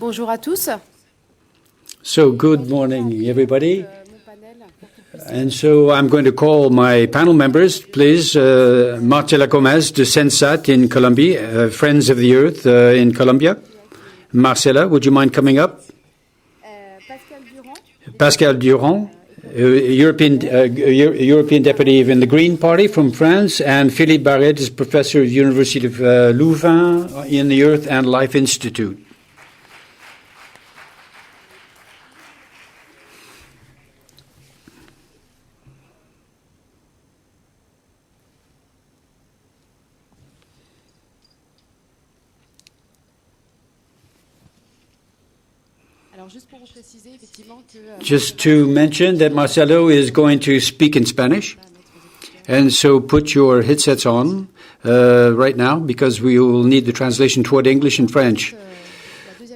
Bonjour à tous. So good morning, everybody. And so I'm going to call my panel members, please. Marcela Gomez de CENSAT in Colombia, Friends of the Earth in Colombia. Marcela, would you mind coming up? Pascal Durand, European Deputy in the Green Party from France, and Philippe Baret is Professor at the University of Louvain in the Earth and Life Institute. Just to mention that Marcelo is going to speak in Spanish, and so put your headsets on right now because we will need the translation toward English and French.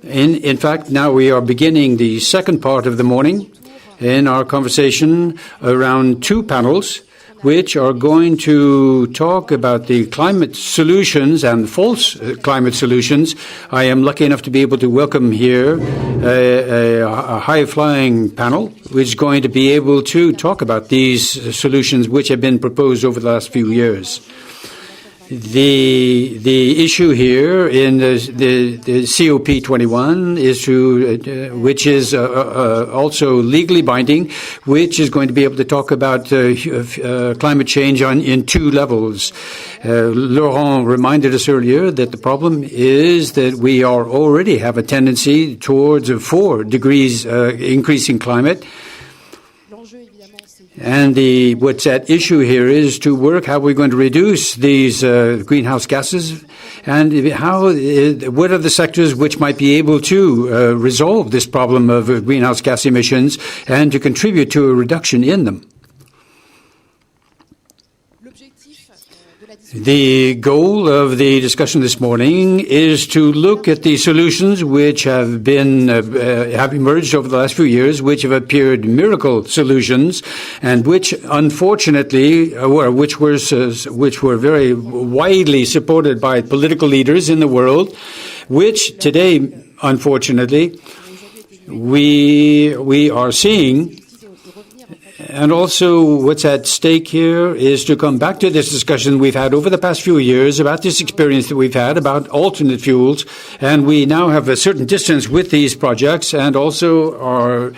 In fact, now we are beginning the second part of the morning in our conversation around two panels which are going to talk about the climate solutions and false climate solutions. I am lucky enough to be able to welcome here a high-flying panel which is going to be able to talk about these solutions which have been proposed over the last few years. The issue here in the COP21 is which is also legally binding, which is going to be able to talk about climate change in two levels. Laurent reminded us earlier that the problem is that we already have a tendency towards a 4 degrees increase in climate. And what's at issue here is to work how we're going to reduce these greenhouse gases and what are the sectors which might be able to resolve this problem of greenhouse gas emissions and to contribute to a reduction in them. The goal of the discussion this morning is to look at the solutions which have been have emerged over the last few years, which have appeared miracle solutions, and which, unfortunately, which were very widely supported by political leaders in the world, which today, unfortunately, we are seeing. And also what's at stake here is to come back to this discussion we've had over the past few years about this experience that we've had about alternate fuels. And we now have a certain distance with these projects and also our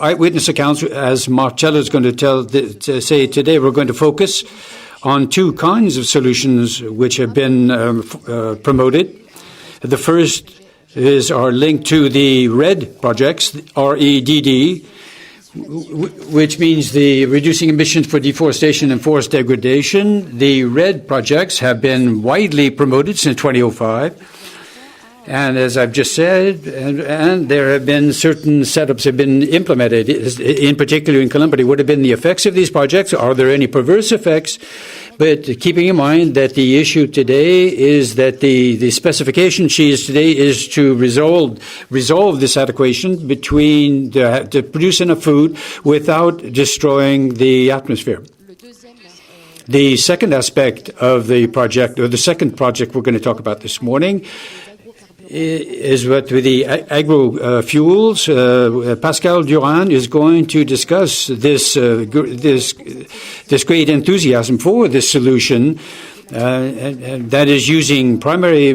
eyewitness accounts, as Marcela is going to say today, we're going to focus on two kinds of solutions which have been promoted. The first is our link to the RED projects, REDD, which means the reducing emissions for deforestation and forest degradation. The RED projects have been widely promoted since 2005. And as I've just said, and there have been certain setups have been implemented, in particular in Colombia. What have been the effects of these projects? Are there any perverse effects? But keeping in mind that the issue today is that the specification sheet today is to resolve this equation between to produce enough food without destroying the atmosphere. The second aspect of the project, or the second project we're going to talk about this morning, is what with the agro fuels. Pascal Durand is going to discuss this great enthusiasm for this solution, and that is using primary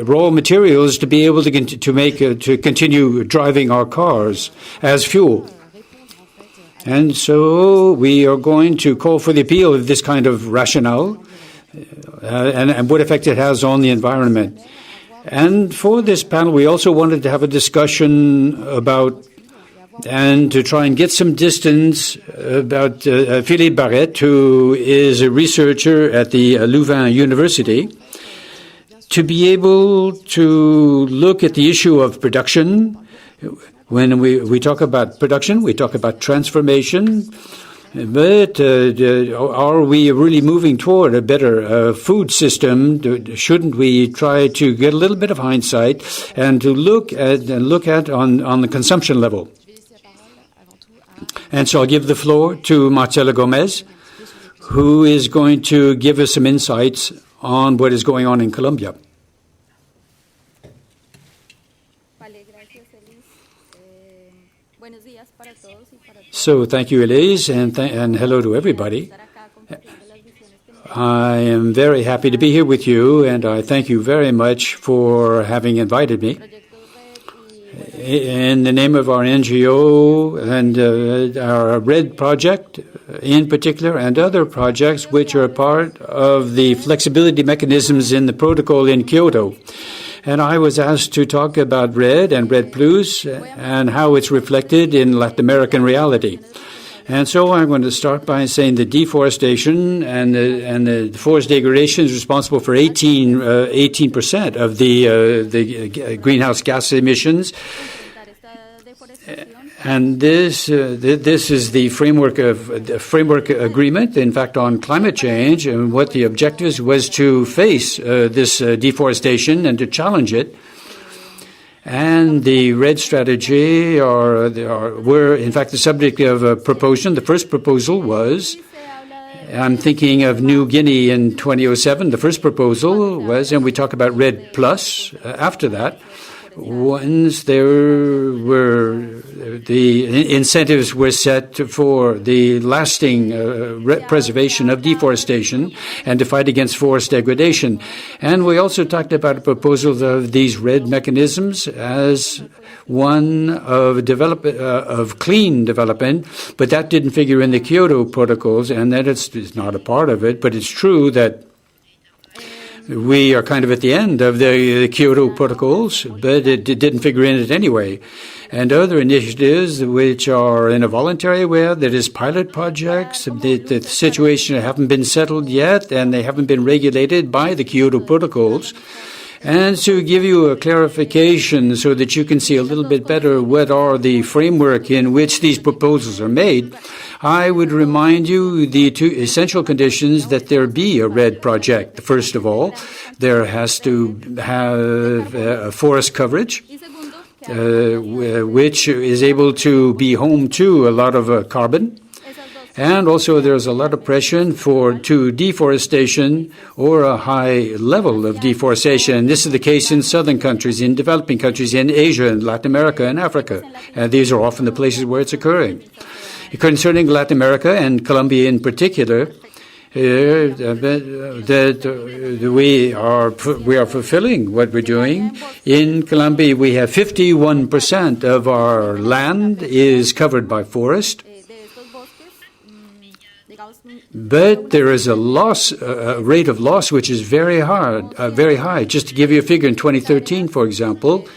raw materials to be able to continue driving our cars as fuel. And so we are going to call for the appeal of this kind of rationale and what effect it has on the environment. And for this panel, we also wanted to have a discussion about and to try and get some distance about Philippe Baret, who is a researcher at the Louvain University, to be able to look at the issue of production. When we talk about production, we talk about transformation. But are we really moving toward a better food system? Shouldn't we try to get a little bit of hindsight and to look at on the consumption level? And so I'll give the floor to Marcela Gomez, who is going to give us some insights on what is going on in Colombia. So thank you, Elise, and hello to everybody. I am very happy to be here with you, and I thank you very much for having invited me. In the name of our NGO and our RED project in particular, and other projects which are part of the flexibility mechanisms in the protocol in Kyoto. And I was asked to talk about RED and RED Plus and how it's reflected in Latin American reality. And so I'm going to start by saying the deforestation and the forest degradation is responsible for 18% of the greenhouse gas emissions. And this is the framework agreement, in fact, on climate change. And what the objectives was to face this deforestation and to challenge it. And the RED strategy were, in fact, the subject of a proposal. The first proposal was, I'm thinking of New Guinea in 2007. The first proposal was, and we talk about RED Plus after that, once there were the incentives were set for the lasting preservation of deforestation and to fight against forest degradation. And we also talked about a proposal of these RED mechanisms as one of clean development, but that didn't figure in the Kyoto protocols, and that it's not a part of it. But it's true that we are kind of at the end of the Kyoto protocols, but it didn't figure in it anyway. And other initiatives which are in a voluntary way, that is pilot projects, the situation haven't been settled yet and they haven't been regulated by the Kyoto protocols. And to give you a clarification so that you can see a little bit better what are the framework in which these proposals are made, I would remind you the two essential conditions that there be a RED project. First of all, there has to have forest coverage, which is able to be home to a lot of carbon. And also there's a lot of pressure to deforestation or a high level of deforestation. This is the case in southern countries, in developing countries, in Asia, and Latin America, and Africa. And these are often the places where it's occurring. Concerning Latin America and Colombia in particular, that we are fulfilling what we're doing. In Colombia, we have 51% of our land is covered by forest. But there is a rate of loss which is very high. Just to give you a figure, in 2013, for example,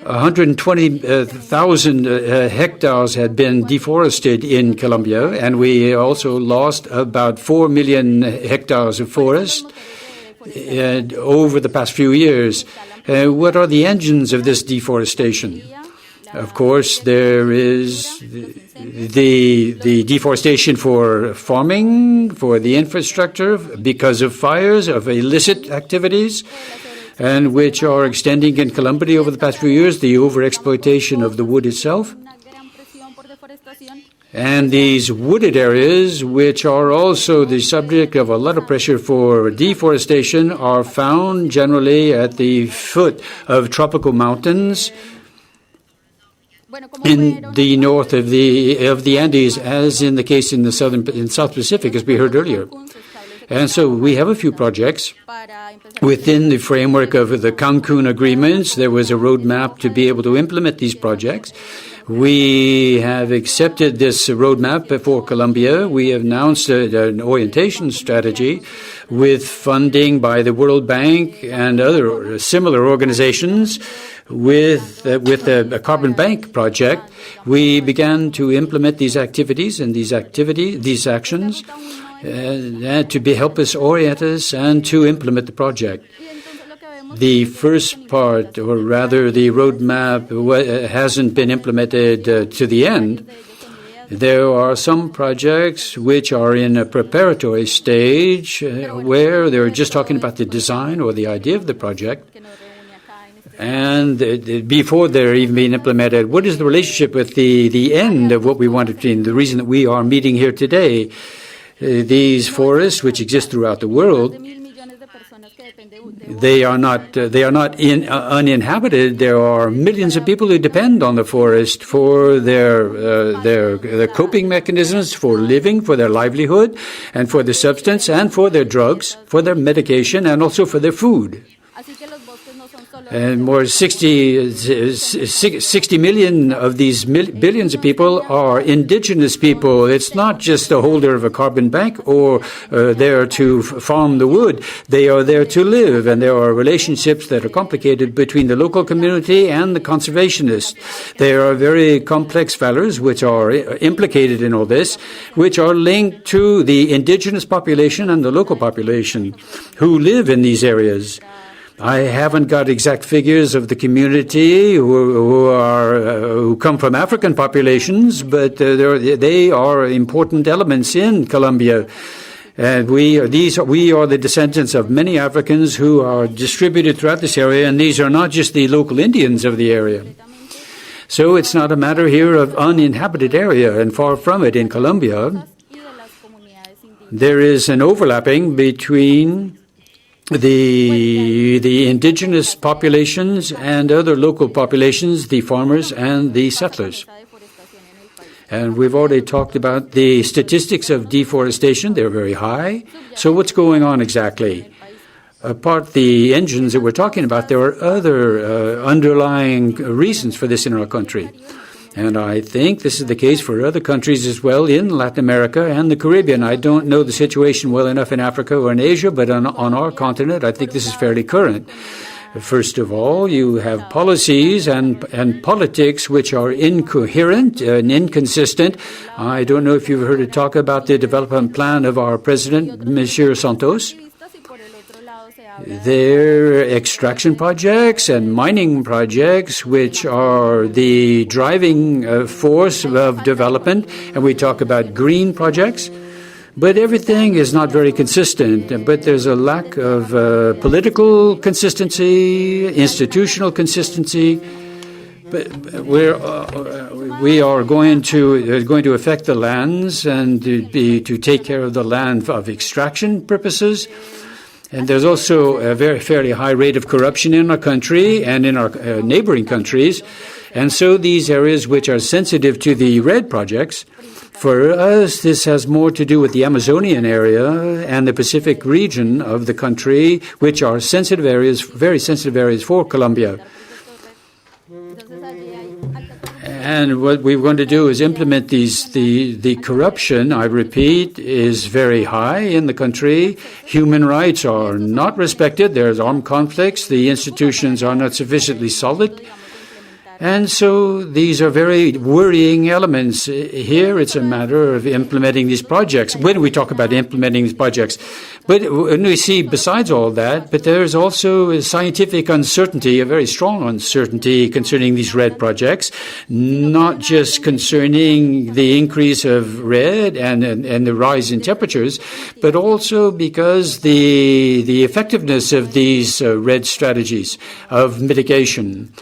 120,000 hectares had been deforested in Colombia, and we also lost about 4 million hectares of forest over the past few years. What are the engines of this deforestation? Of course, there is the deforestation for farming, for the infrastructure, because of fires, of illicit activities, and which are extending in Colombia over the past few years, the overexploitation of the wood itself. And these wooded areas, which are also the subject of a lot of pressure for deforestation, are found generally at the foot of tropical mountains in the north of the Andes, as in the case in South Pacific, as we heard earlier. And so we have a few projects within the framework of the Cancun agreements. There was a roadmap to be able to implement these projects. We have accepted this roadmap for Colombia. We have announced an orientation strategy with funding by the World Bank and other similar organizations. With the Carbon Bank project, we began to implement these activities and these actions to help us orient us and to implement the project. The first part, or rather the roadmap, hasn't been implemented to the end. There are some projects which are in a preparatory stage where they're just talking about the design or the idea of the project. And before they're even being implemented, what is the relationship with the end of what we want to do? The reason that we are meeting here today, these forests which exist throughout the world, they are not uninhabited. There are millions of people who depend on the forest for their coping mechanisms, for living, for their livelihood, and for their substance, and for their drugs, for their medication, and also for their food. And more 60 million of these billions of people are indigenous people. It's not just a holder of a carbon bank or there to farm the wood. They are there to live, and there are relationships that are complicated between the local community and the conservationists. There are very complex values which are implicated in all this, which are linked to the indigenous population and the local population who live in these areas. I haven't got exact figures of the community who come from African populations, but they are important elements in Colombia. And we are the descendants of many Africans who are distributed throughout this area, and these are not just the local Indians of the area. So it's not a matter here of uninhabited area, and far from it. In Colombia, there is an overlapping between the indigenous populations and other local populations, the farmers and the settlers. And we've already talked about the statistics of deforestation. They're very high. So what's going on exactly? Apart the engines that we're talking about, there are other underlying reasons for this in our country. And I think this is the case for other countries as well in Latin America and the Caribbean. I don't know the situation well enough in Africa or in Asia, but on our continent, I think this is fairly current. First of all, you have policies and politics which are incoherent and inconsistent. I don't know if you've heard it talk about the development plan of our president, Monsieur Santos. There are extraction projects and mining projects which are the driving force of development, and we talk about green projects. But everything is not very consistent. But there's a lack of political consistency, institutional consistency. But we are going to affect the lands and to take care of the land of extraction purposes. And there's also a fairly high rate of corruption in our country and in our neighboring countries. And so these areas which are sensitive to the RED projects, for us, this has more to do with the Amazonian area and the Pacific region of the country, which are sensitive areas, very sensitive areas for Colombia. And what we want to do is implement these. The corruption, I repeat, is very high in the country. Human rights are not respected. There's armed conflicts. The institutions are not sufficiently solid. And so these are very worrying elements. Here it's a matter of implementing these projects. When we talk about implementing these projects, but when we see besides all that, but there's also a scientific uncertainty, a very strong uncertainty concerning these RED projects, not just concerning the increase of RED and the rise in temperatures, but also because the effectiveness of these RED strategies of mitigation.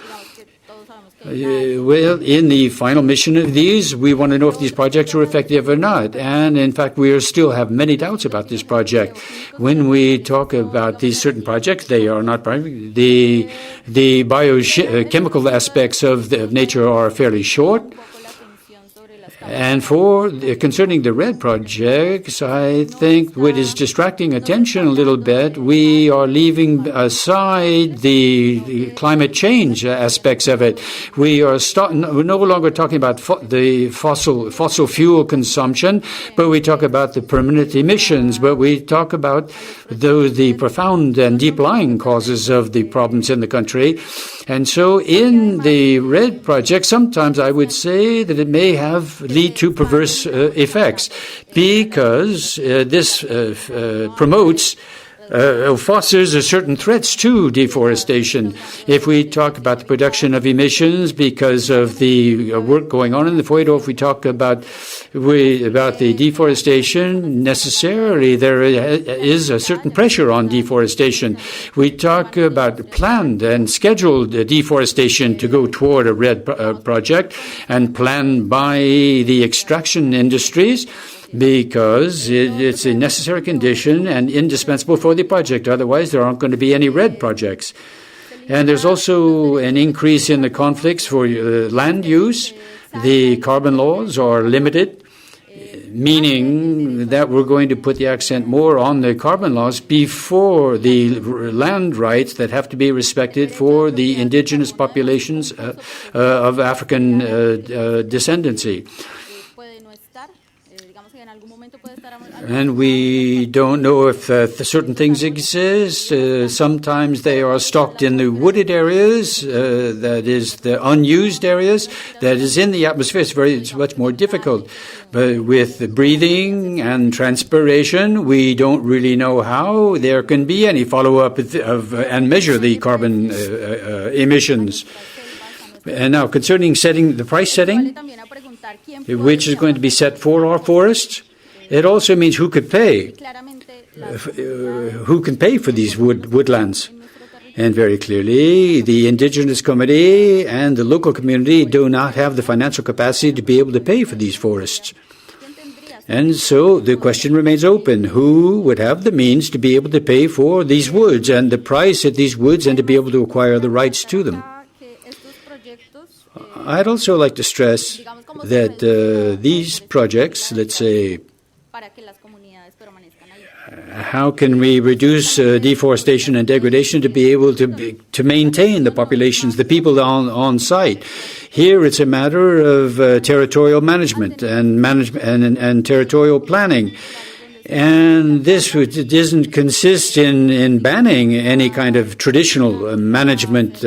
Well, in the final mission of these, we want to know if these projects are effective or not. And in fact, we still have many doubts about this project. When we talk about these certain projects, they are not private. The biochemical aspects of nature are fairly short. And concerning the RED projects, I think what is distracting attention a little bit, we are leaving aside the climate change aspects of it. We're no longer talking about the fossil fuel consumption, but we talk about the permanent emissions, but we talk about the profound and deep-lying causes of the problems in the country. And so in the RED project, sometimes I would say that it may lead to perverse effects, because this promotes fosters certain threats to deforestation. If we talk about the production of emissions because of the work going on in the forest, or if we talk about the deforestation, necessarily there is a certain pressure on deforestation. We talk about planned and scheduled deforestation to go toward a RED project and planned by the extraction industries. because it's a necessary condition and indispensable for the project. Otherwise, there aren't going to be any red projects. And there's also an increase in the conflicts for land use. The carbon laws are limited, meaning that we're going to put the accent more on the carbon laws before the land rights that have to be respected for the indigenous populations of African descendancy. And we don't know if certain things exist. Sometimes they are stocked in the wooded areas, that is the unused areas, that is in the atmosphere. It's much more difficult. But with the breathing and transpiration, we don't really know how there can be any follow-up and measure the carbon emissions. And now, concerning the price setting, which is going to be set for our forests, it also means who could pay. Who can pay for these woodlands? And very clearly, the indigenous community and the local community do not have the financial capacity to be able to pay for these forests. And so the question remains open. Who would have the means to be able to pay for these woods and the price of these woods and to be able to acquire the rights to them? I'd also like to stress that these projects, let's say, how can we reduce deforestation and degradation to be able to maintain the populations, the people on site? Here it's a matter of territorial management and territorial planning. And this doesn't consist in banning any kind of traditional management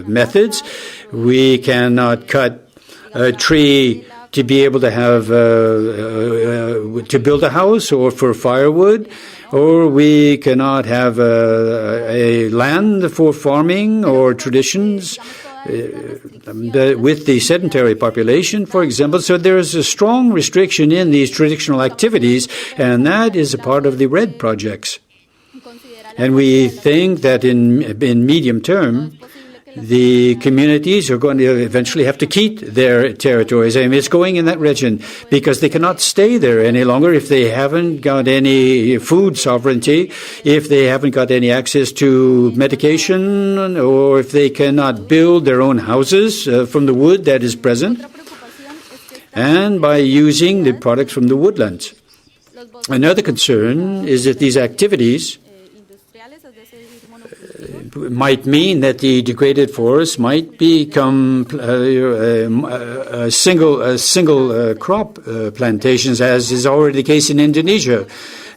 methods. We cannot cut a tree to be able to have to build a house or for firewood, or we cannot have a land for farming or traditions with the sedentary population, for example. So there is a strong restriction in these traditional activities, and that is a part of the RED projects. And we think that in medium term, the communities are going to eventually have to keep their territories. I mean, it's going in that region because they cannot stay there any longer if they haven't got any food sovereignty, if they haven't got any access to medication, or if they cannot build their own houses from the wood that is present, and by using the products from the woodlands. Another concern is that these activities might mean that the degraded forest might become single crop plantations, as is already the case in Indonesia,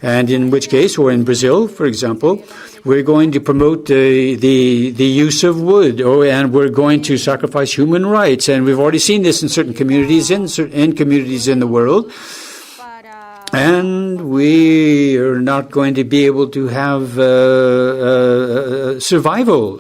and in which case, or in Brazil, for example, we're going to promote the use of wood, and we're going to sacrifice human rights, and we've already seen this in certain communities in communities in the world. And we are not going to be able to have survival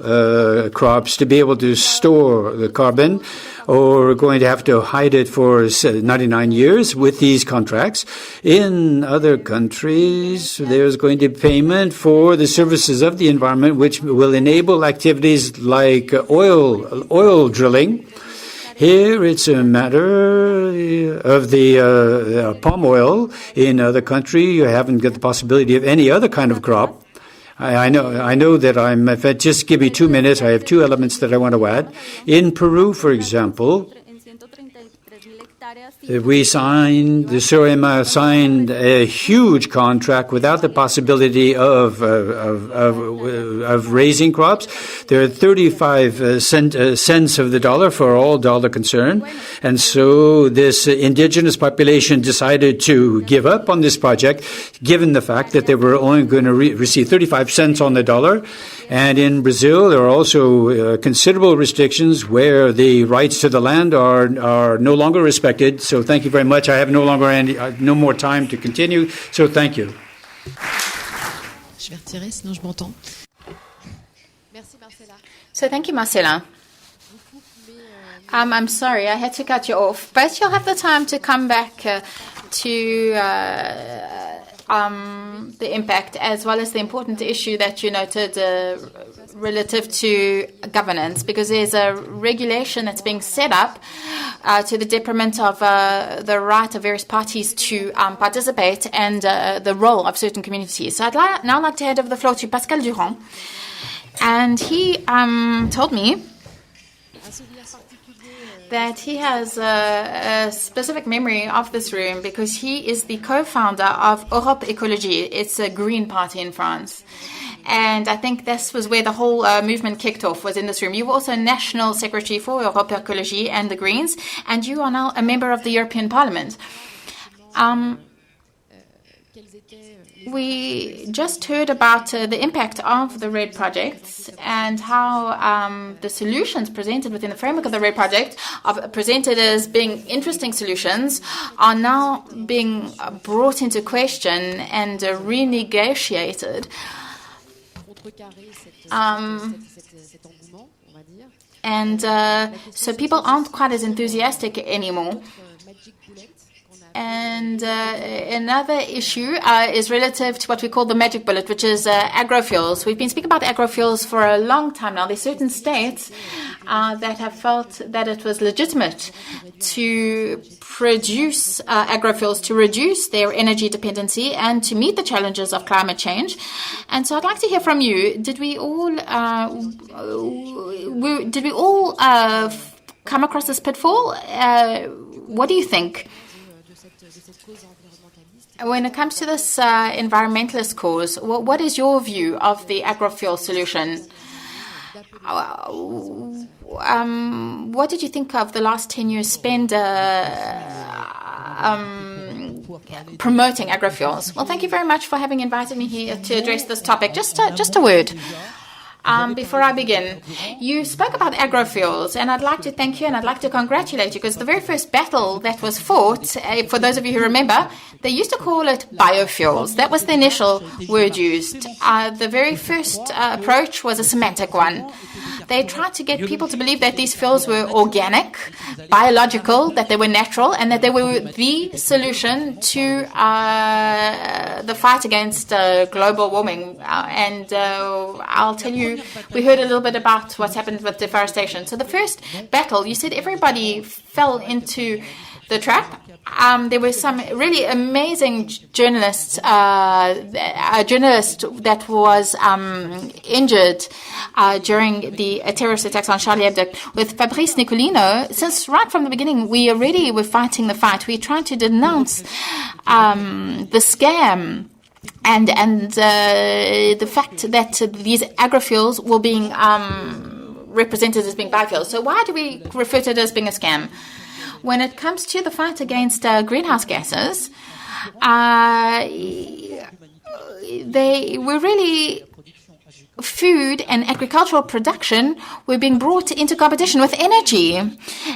crops to be able to store the carbon, or we're going to have to hide it for 99 years with these contracts. In other countries, there's going to be payment for the services of the environment, which will enable activities like oil drilling. Here it's a matter of the palm oil. In other country, you haven't got the possibility of any other kind of crop. I know that just give me 2 minutes. I have two elements that I want to add. In Peru, for example, the Surima signed a huge contract without the possibility of raising crops. There are 35 cents of the dollar for all dollar concern. And so this indigenous population decided to give up on this project, given the fact that they were only going to receive 35 cents on the dollar. And in Brazil, there are also considerable restrictions where the rights to the land are no longer respected. So thank you very much. I have no more time to continue. So thank you. So thank you, Marcela. I'm sorry, I had to cut you off, but you'll have the time to come back to the impact, as well as the important issue that you noted relative to governance, because there's a regulation that's being set up to the detriment of the right of various parties to participate and the role of certain communities. So I'd now like to hand over the floor to Pascal Durand. And he told me that he has a specific memory of this room because he is the co-founder of Europe Écologie. It's a green party in France. And I think this was where the whole movement kicked off, was in this room. You were also National Secretary for Europe Écologie and the Greens, and you are now a member of the European Parliament. We just heard about the impact of the RED projects and how the solutions presented within the framework of the RED project, presented as being interesting solutions, are now being brought into question and renegotiated. So people aren't quite as enthusiastic anymore. And another issue is relative to what we call the magic bullet, which is agrofuels. We've been speaking about agrofuels for a long time now. There's certain states that have felt that it was legitimate to produce agrofuels to reduce their energy dependency and to meet the challenges of climate change. And so I'd like to hear from you. Did we all come across this pitfall? What do you think? When it comes to this environmentalist cause, what is your view of the agrofuel solution? What did you think of the last 10 years spent promoting agrofuels? Well, thank you very much for having invited me here to address this topic. Just a word. Before I begin, you spoke about agrofuels, and I'd like to thank you and I'd like to congratulate you, because the very first battle that was fought, for those of you who remember, they used to call it biofuels. That was the initial word used. The very first approach was a semantic one. They tried to get people to believe that these fuels were organic, biological, that they were natural, and that they were the solution to the fight against global warming. And I'll tell you, we heard a little bit about what's happened with deforestation. So the first battle, you said everybody fell into the trap. There were some really amazing journalists, a journalist that was injured during the terrorist attacks on Charlie Hebdo with Fabrice Nicolino. Since right from the beginning, we already were fighting the fight. We tried to denounce the scam and the fact that these agrofuels were being represented as being biofuels. So why do we refer to it as being a scam? When it comes to the fight against greenhouse gases, they were really food and agricultural production were being brought into competition with energy.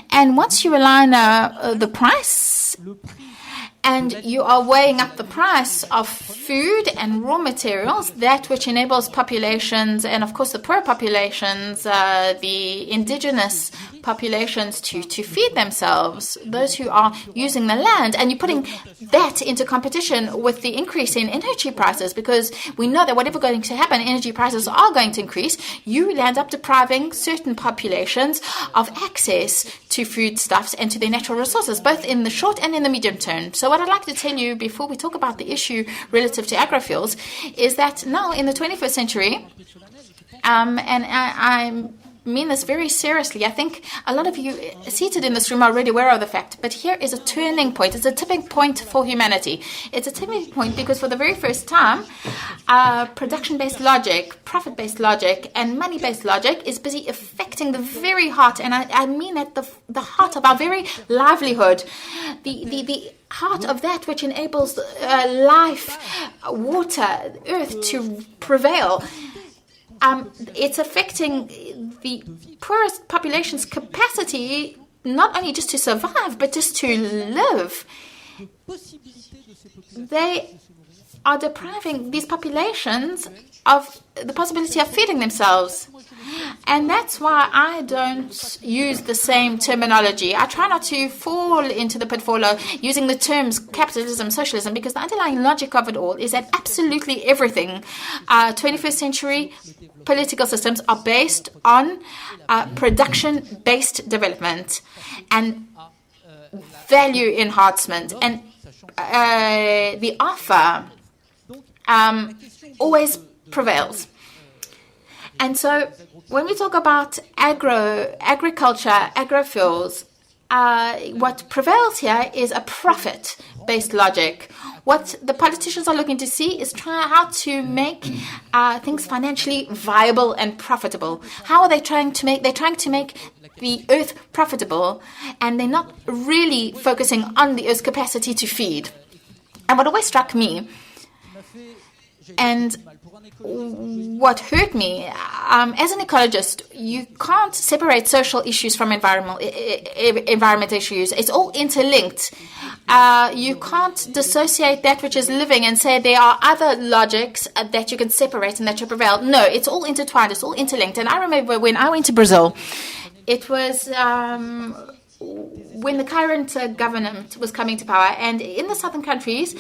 And once you align the price, and you are weighing up the price of food and raw materials, that which enables populations, and of course the poor populations, the indigenous populations to feed themselves, those who are using the land, and you're putting that into competition with the increase in energy prices, because we know that whatever going to happen, energy prices are going to increase. You land up depriving certain populations of access to foodstuffs and to their natural resources, both in the short and in the medium term. So what I'd like to tell you before we talk about the issue relative to agrofuels is that now in the 21st century, and I mean this very seriously. I think a lot of you seated in this room are already aware of the fact, but here is a turning point. It's a tipping point for humanity. It's a tipping point because for the very first time, production-based logic, profit-based logic, and money-based logic is busy affecting the very heart, and I mean at the heart of our very livelihood, the heart of that which enables life, water, earth to prevail. It's affecting the poorest population's capacity not only just to survive, but just to live. They are depriving these populations of the possibility of feeding themselves. And that's why I don't use the same terminology. I try not to fall into the pitfall of using the terms capitalism, socialism, because the underlying logic of it all is that absolutely everything, 21st century political systems are based on production-based development and value enhancement. And the offer always prevails. And so when we talk about agriculture, agrofuels, what prevails here is a profit-based logic. What the politicians are looking to see is how to make things financially viable and profitable. How are they trying to make? They're trying to make the earth profitable, and they're not really focusing on the earth's capacity to feed. And what always struck me, and what hurt me, as an ecologist, you can't separate social issues from environmental issues. It's all interlinked. You can't dissociate that which is living and say there are other logics that you can separate and that should prevail. No, it's all intertwined. It's all interlinked. And I remember when I went to Brazil, it was when the current government was coming to power, and in the southern countries,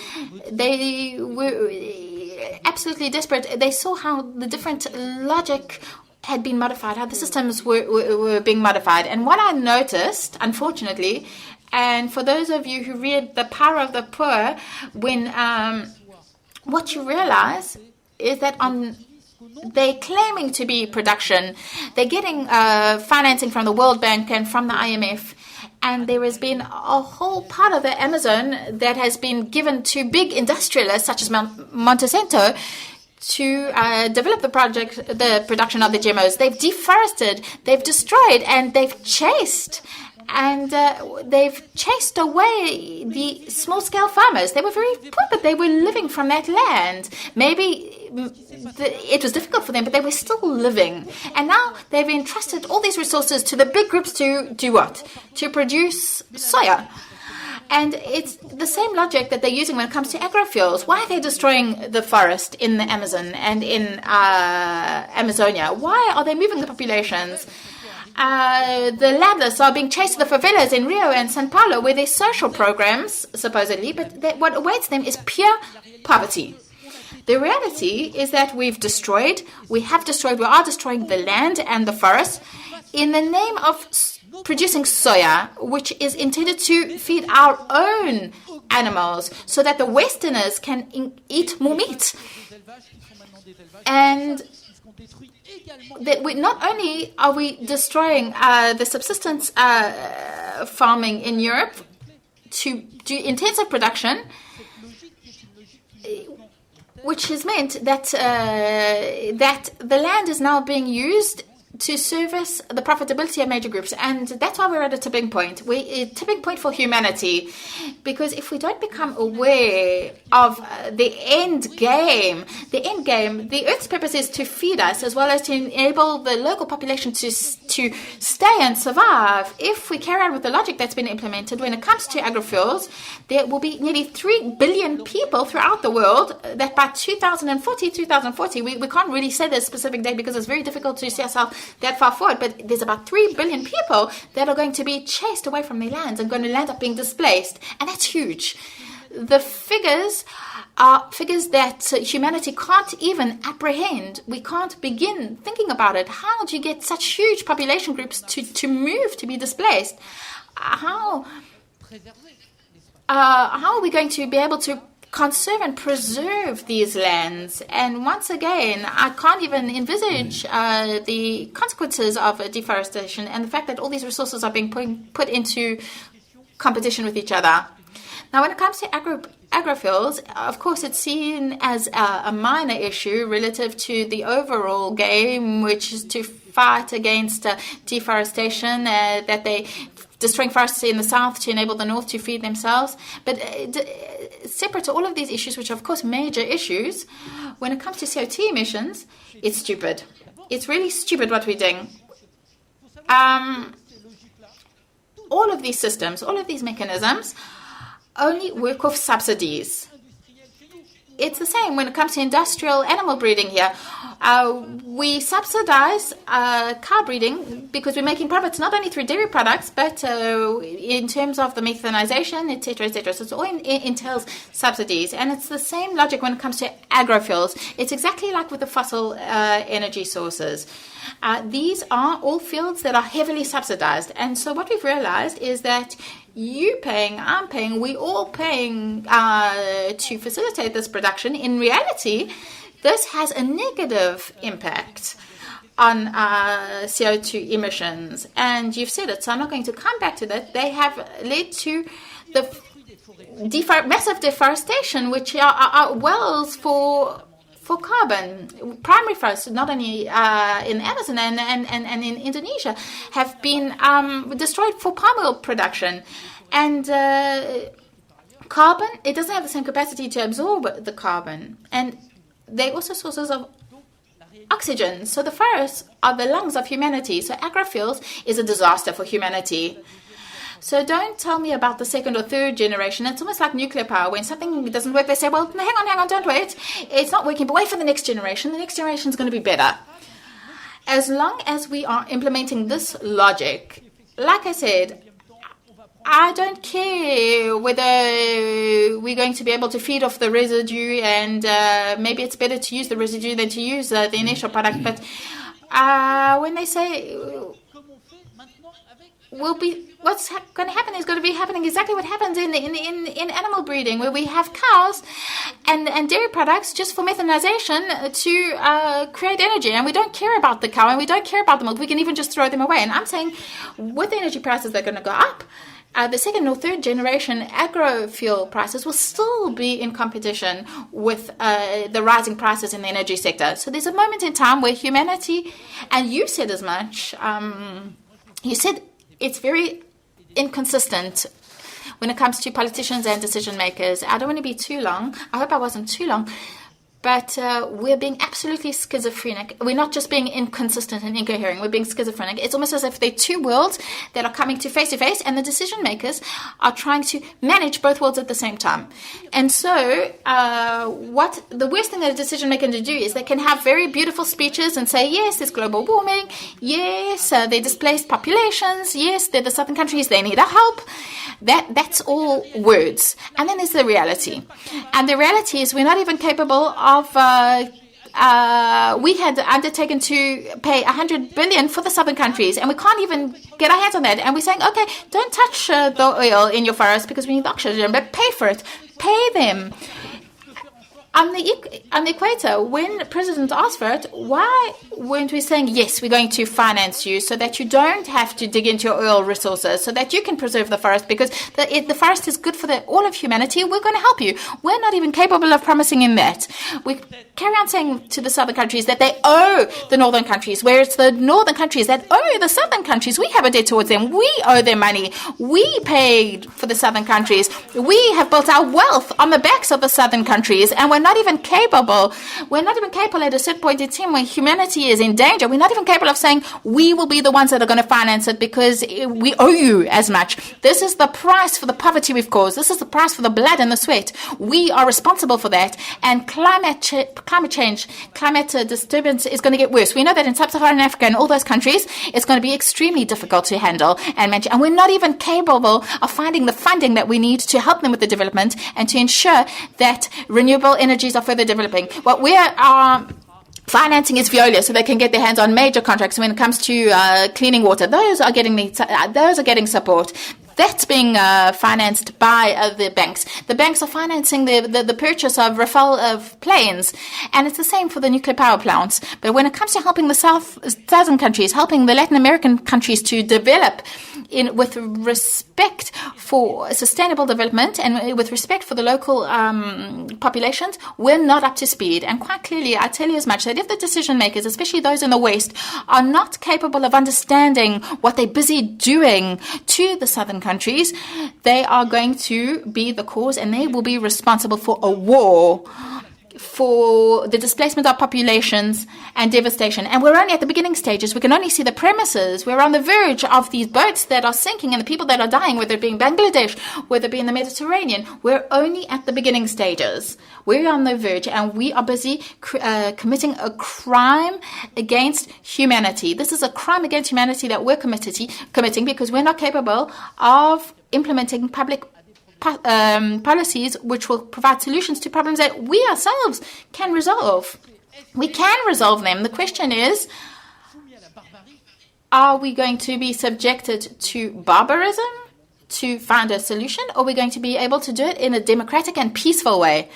they were absolutely desperate. They saw how the different logic had been modified, how the systems were being modified. And what I noticed, unfortunately, and for those of you who read The Power of the Poor, when what you realize is that they're claiming to be production, they're getting financing from the World Bank and from the IMF, and there has been a whole part of the Amazon that has been given to big industrialists such as Monsanto to develop the production of the GMOs. They've deforested, they've destroyed, and they've chased. And they've chased away the small-scale farmers. They were very poor, but they were living from that land. Maybe it was difficult for them, but they were still living. And now they've entrusted all these resources to the big groups to do what? To produce soya. And it's the same logic that they're using when it comes to agrofuels. Why are they destroying the forest in the Amazon and in Amazonia? Why are they moving the populations? The landless are being chased to the favelas in Rio and Sao Paulo, where there's social programs, supposedly, but what awaits them is pure poverty. The reality is that we are destroying the land and the forest in the name of producing soya, which is intended to feed our own animals so that the Westerners can eat more meat. And that not only are we destroying the subsistence farming in Europe to do intensive production, which has meant that that the land is now being used to service the profitability of major groups. And that's why we're at a tipping point. A tipping point for humanity. Because if we don't become aware of the end game, the Earth's purpose is to feed us as well as to enable the local population to stay and survive. If we carry on with the logic that's been implemented when it comes to agrofuels, there will be nearly 3 billion people throughout the world that by 2040, we can't really say the specific date because it's very difficult to see ourselves that far forward, but there's about 3 billion people that are going to be chased away from their lands and going to end up being displaced. And that's huge. The figures are figures that humanity can't even apprehend. We can't begin thinking about it. How do you get such huge population groups to move, to be displaced? How are we going to be able to conserve and preserve these lands? And once again, I can't even envisage the consequences of deforestation and the fact that all these resources are being put into competition with each other. Now, when it comes to agrofuels, of course, it's seen as a minor issue relative to the overall game, which is to fight against deforestation, that they destroying forests in the south to enable the north to feed themselves. But separate to all of these issues, which are, of course, major issues, when it comes to CO2 emissions, it's stupid. It's really stupid what we're doing. All of these systems, all of these mechanisms only work off subsidies. it's the same when it comes to industrial animal breeding here. We subsidize cow breeding because we're making profits not only through dairy products, but in terms of the methanization, etc., etc. So it all entails subsidies. And it's the same logic when it comes to agrofuels. It's exactly like with the fossil energy sources. These are all fields that are heavily subsidized. And so what we've realized is that you paying, I'm paying, we all paying to facilitate this production. In reality, this has a negative impact on CO2 emissions. And you've said it, so I'm not going to come back to that. They have led to the massive deforestation, which are wells for carbon. Primary forests, not only in Amazon and in Indonesia, have been destroyed for palm oil production. And carbon, it doesn't have the same capacity to absorb the carbon. And they're also sources of oxygen. So the forests are the lungs of humanity. So agrofuels is a disaster for humanity. So don't tell me about the second or third generation. It's almost like nuclear power. When something doesn't work, they say, well, hang on, don't wait. It's not working, but wait for the next generation. The next generation is going to be better. As long as we are implementing this logic, like I said, I don't care whether we're going to be able to feed off the residue, and maybe it's better to use the residue than to use the initial product. But when they say what's going to happen is going to be happening exactly what happens in animal breeding, where we have cows and dairy products just for methanization to create energy, and we don't care about the cow and we don't care about the milk. We can even just throw them away. And I'm saying with the energy prices, they're going to go up. The second or third generation agrofuel prices will still be in competition with the rising prices in the energy sector. So there's a moment in time where humanity, and you said as much, you said it's very inconsistent when it comes to politicians and decision makers. I don't want to be too long. I hope I wasn't too long. But we're being absolutely schizophrenic. We're not just being inconsistent and incoherent. We're being schizophrenic. It's almost as if there are two worlds that are coming to face, and the decision makers are trying to manage both worlds at the same time. And so what the worst thing that a decision maker can do is they can have very beautiful speeches and say, yes, there's global warming. Yes, they're displaced populations. Yes, they're the southern countries. They need our help. That's all words. And then there's the reality. And the reality is we're not even capable of we had undertaken to pay 100 billion for the southern countries, and we can't even get our hands on that. And we're saying, okay, don't touch the oil in your forest because we need oxygen, but pay for it. Pay them. On the equator, when President asked for it, why weren't we saying, yes, we're going to finance you so that you don't have to dig into your oil resources, so that you can preserve the forest, because the forest is good for all of humanity. We're going to help you. We're not even capable of promising in that. We carry on saying to the southern countries that they owe the northern countries, where it's the northern countries that owe the southern countries. We have a debt towards them. We owe them money. We paid for the southern countries. We have built our wealth on the backs of the southern countries, and we're not even capable. We're not even capable at a certain point in time when humanity is in danger. We're not even capable of saying we will be the ones that are going to finance it because we owe you as much. This is the price for the poverty we've caused. This is the price for the blood and the sweat. We are responsible for that. And climate change, climate disturbance is going to get worse. We know that in sub-Saharan Africa and all those countries, it's going to be extremely difficult to handle and manage. And we're not even capable of finding the funding that we need to help them with the development and to ensure that renewable energies are further developing. What we are financing is Veolia, so they can get their hands on major contracts when it comes to cleaning water. Those are getting support. That's being financed by the banks. The banks are financing the purchase of Rafale of planes, and it's the same for the nuclear power plants. But when it comes to helping the southern countries, helping the Latin American countries to develop with respect for sustainable development and with respect for the local populations, we're not up to speed. And quite clearly, I tell you as much, that if the decision makers, especially those in the West, are not capable of understanding what they're busy doing to the southern countries, they are going to be the cause, and they will be responsible for a war for the displacement of populations and devastation. And we're only at the beginning stages. We can only see the premises. We're on the verge of these boats that are sinking and the people that are dying, whether it be in Bangladesh, whether it be in the Mediterranean. We're only at the beginning stages. We're on the verge, and we are busy committing a crime against humanity. This is a crime against humanity that we're committing because we're not capable of implementing public policies which will provide solutions to problems that we ourselves can resolve. We can resolve them. The question is, are we going to be subjected to barbarism to find a solution, or are we going to be able to do it in a democratic and peaceful way?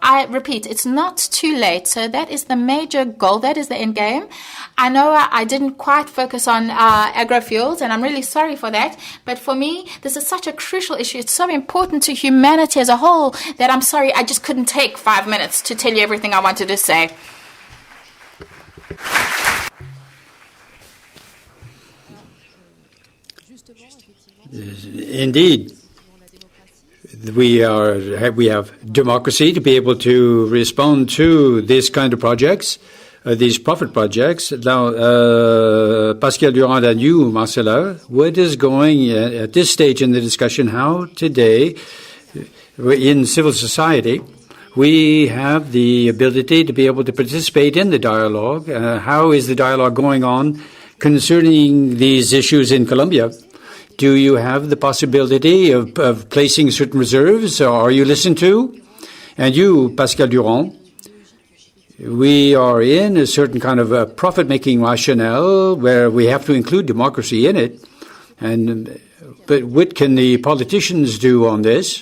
I repeat, it's not too late. So that is the major goal. That is the end game. I know I didn't quite focus on agrofuels, and I'm really sorry for that. But for me, this is such a crucial issue. It's so important to humanity as a whole that I'm sorry I just couldn't take 5 minutes to tell you everything I wanted to say. Indeed. We have democracy to be able to respond to this kind of projects, these profit projects. Now, Pascal, Durand, and you, Marcela, what is going at this stage in the discussion? How today, in civil society, we have the ability to be able to participate in the dialogue? How is the dialogue going on concerning these issues in Colombia? Do you have the possibility of placing certain reserves? Or are you listened to? And you, Pascal Durand, we are in a certain kind of a profit-making rationale where we have to include democracy in it. But what can the politicians do on this?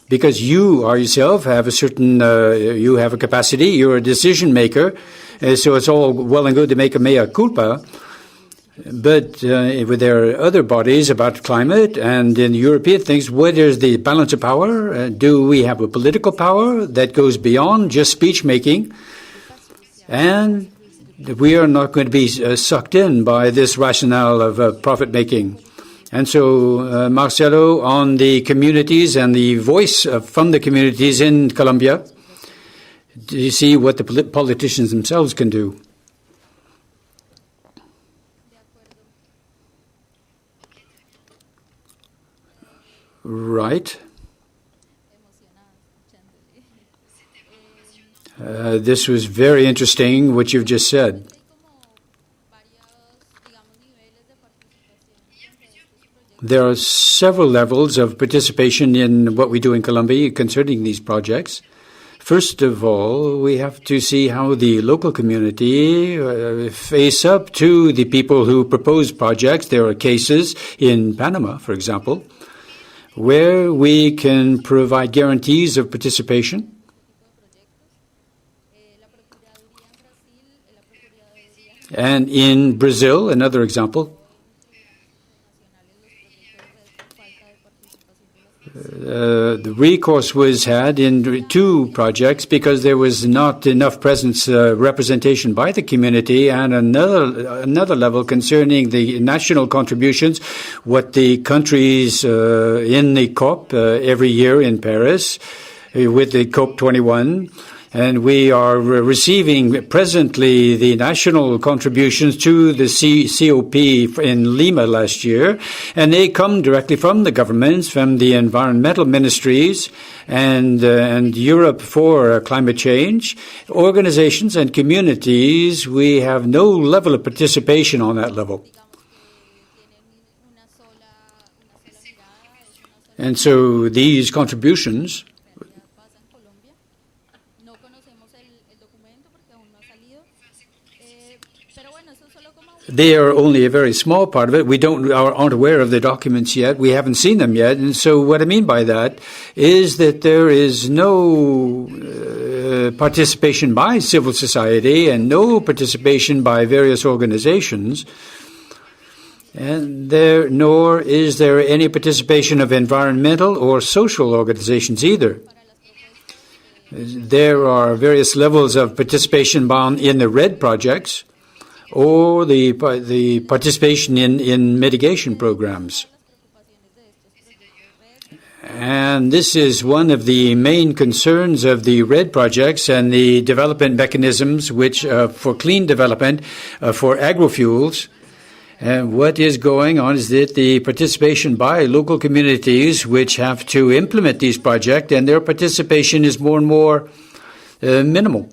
Because you are yourself have a certain, you have a capacity, you're a decision maker, so it's all well and good to make a mea culpa. But there are other bodies about climate and in European things, what is the balance of power? Do we have a political power that goes beyond just speech making? And we are not going to be sucked in by this rationale of profit making. And so, Marcelo, on the communities and the voice from the communities in Colombia, do you see what the politicians themselves can do? Right. This was very interesting, what you've just said. There are several levels of participation in what we do in Colombia concerning these projects. First of all, we have to see how the local community face up to the people who propose projects. There are cases in Panama, for example, where we can provide guarantees of participation. And in Brazil, another example, the recourse was had in two projects because there was not enough representation by the community, and another level concerning the national contributions, what the countries in the COP every year in Paris with the COP 21. And we are receiving presently the national contributions to the COP in Lima last year, and they come directly from the governments, from the environmental ministries, and Europe for climate change. Organizations and communities, we have no level of participation on that level. And so these contributions, they are only a very small part of it. We aren't aware of the documents yet. We haven't seen them yet. And so what I mean by that is that there is no participation by civil society and no participation by various organizations. And nor is there any participation of environmental or social organizations either. There are various levels of participation in the RED projects, or the participation in mitigation programs. And this is one of the main concerns of the RED projects and the development mechanisms which for clean development for agrofuels. And what is going on is that the participation by local communities which have to implement these projects, and their participation is more and more minimal.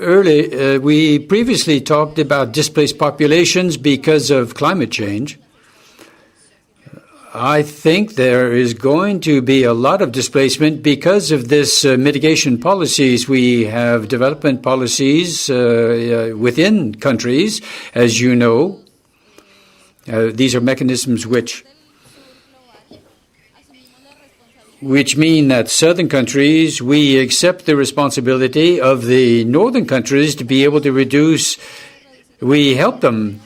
We previously talked about displaced populations because of climate change. I think there is going to be a lot of displacement because of this mitigation policies. We have development policies within countries, as you know. These are mechanisms which mean that southern countries, we accept the responsibility of the northern countries to be able to reduce. We help them.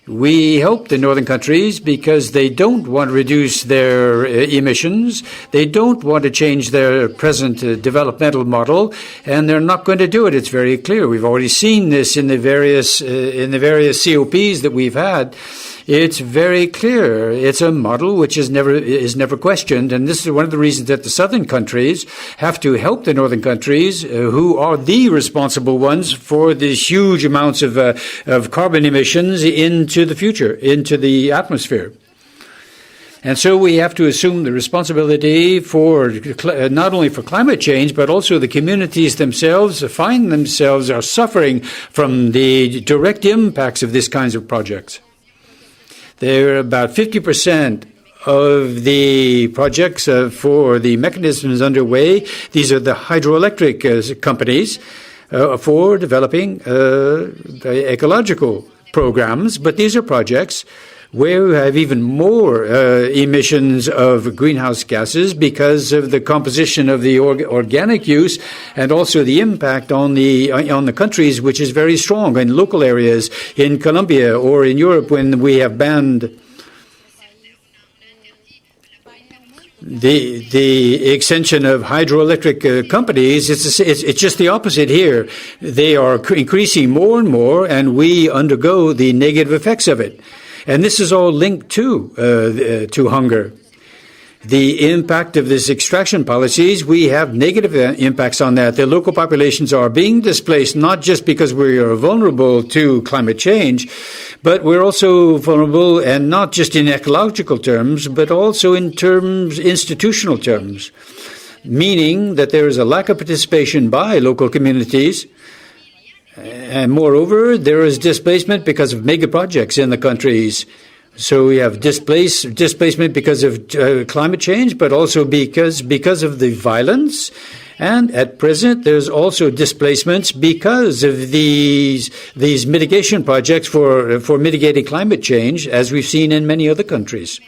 We help the northern countries because they don't want to reduce their emissions. They don't want to change their present developmental model, and they're not going to do it. It's very clear. We've already seen this in the various COPs that we've had. It's very clear. It's a model which is never questioned, and this is one of the reasons that the southern countries have to help the northern countries, who are the responsible ones for these huge amounts of carbon emissions into the future, into the atmosphere. And so we have to assume the responsibility for not only for climate change, but also the communities themselves find themselves are suffering from the direct impacts of these kinds of projects. There are about 50% of the projects for the mechanisms underway. These are the hydroelectric companies for developing the ecological programs, but these are projects where we have even more emissions of greenhouse gases because of the composition of the organic use, and also the impact on the countries, which is very strong in local areas in Colombia or in Europe when we have banned the extension of hydroelectric companies. It's just the opposite here. They are increasing more and more, and we undergo the negative effects of it. And this is all linked to hunger. The impact of this extraction policies, we have negative impacts on that. The local populations are being displaced, not just because we are vulnerable to climate change, but we're also vulnerable, and not just in ecological terms, but also in institutional terms, meaning that there is a lack of participation by local communities. And moreover, there is displacement because of mega projects in the countries. So we have displacement because of climate change, but also because of the violence. And at present, there's also displacements because of these mitigation projects for mitigating climate change, as we've seen in many other countries.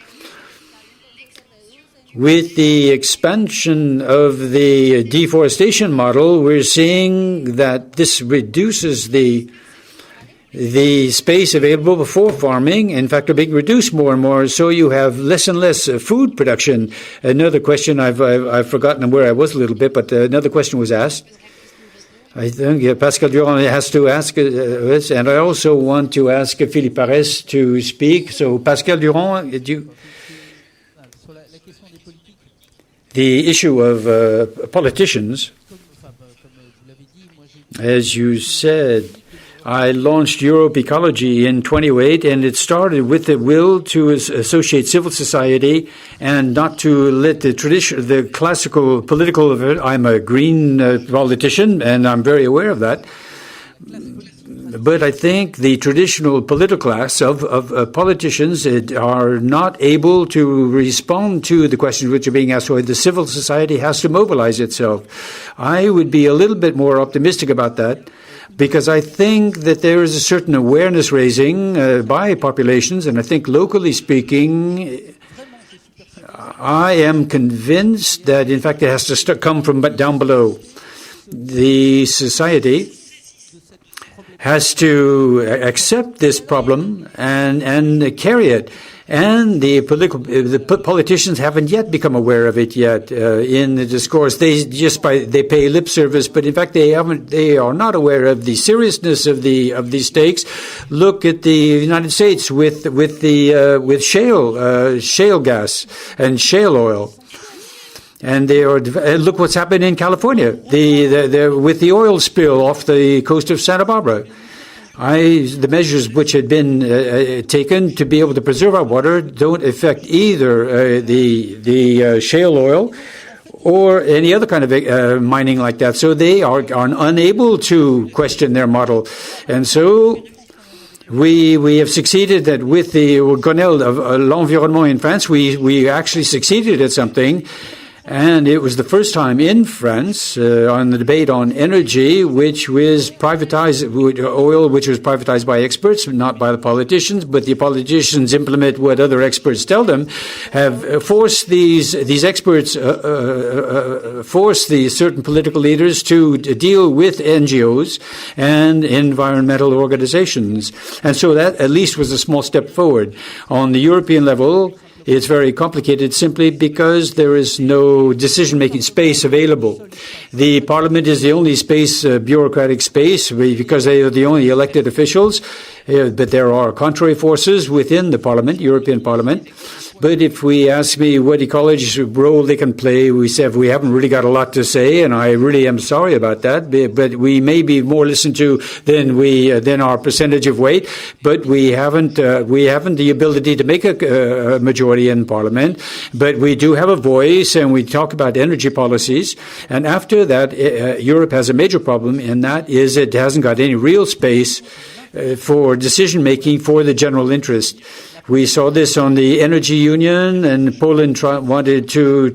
With the expansion of the deforestation model, we're seeing that this reduces the space available for farming. In fact, are being reduced more and more, so you have less and less food production. Another question, I've forgotten where I was a little bit, but another question was asked. I think Pascal Durand has to ask this, and I also want to ask Philippe to speak. So, Pascal Durand, the issue of politicians, as you said, I launched Europe Ecology in 2008, and it started with the will to associate civil society and not to let the classical political. I'm a green politician, and I'm very aware of that. But I think the traditional political class of politicians are not able to respond to the questions which are being asked. So the civil society has to mobilize itself. I would be a little bit more optimistic about that, because I think that there is a certain awareness raising by populations, and I think locally speaking, I am convinced that in fact it has to come from down below. The society has to accept this problem and carry it. And the politicians haven't yet become aware of it yet in the discourse. They pay lip service, but in fact they are not aware of the seriousness of these stakes. Look at the United States with shale gas and shale oil. And look what's happened in California, with the oil spill off the coast of Santa Barbara. The measures which had been taken to be able to preserve our water don't affect either the shale oil or any other kind of mining like that. So they are unable to question their model. And so we have succeeded that with the Grenelle of l'Environnement in France, we actually succeeded at something. And it was the first time in France on the debate on energy, which was privatized, oil, which was privatized by experts, not by the politicians, but the politicians implement what other experts tell them, have forced these experts, forced the certain political leaders to deal with NGOs and environmental organizations. And so that at least was a small step forward. On the European level, it's very complicated simply because there is no decision-making space available. The Parliament is the only space, bureaucratic space, because they are the only elected officials. But there are contrary forces within the Parliament, European Parliament. But if we ask me what ecologists' role they can play, we say we haven't really got a lot to say, and I really am sorry about that. But we may be more listened to than our percentage of weight. But we haven't the ability to make a majority in Parliament. But we do have a voice, and we talk about energy policies. And after that, Europe has a major problem, and that is it hasn't got any real space for decision-making for the general interest. We saw this on the energy union, and Poland wanted to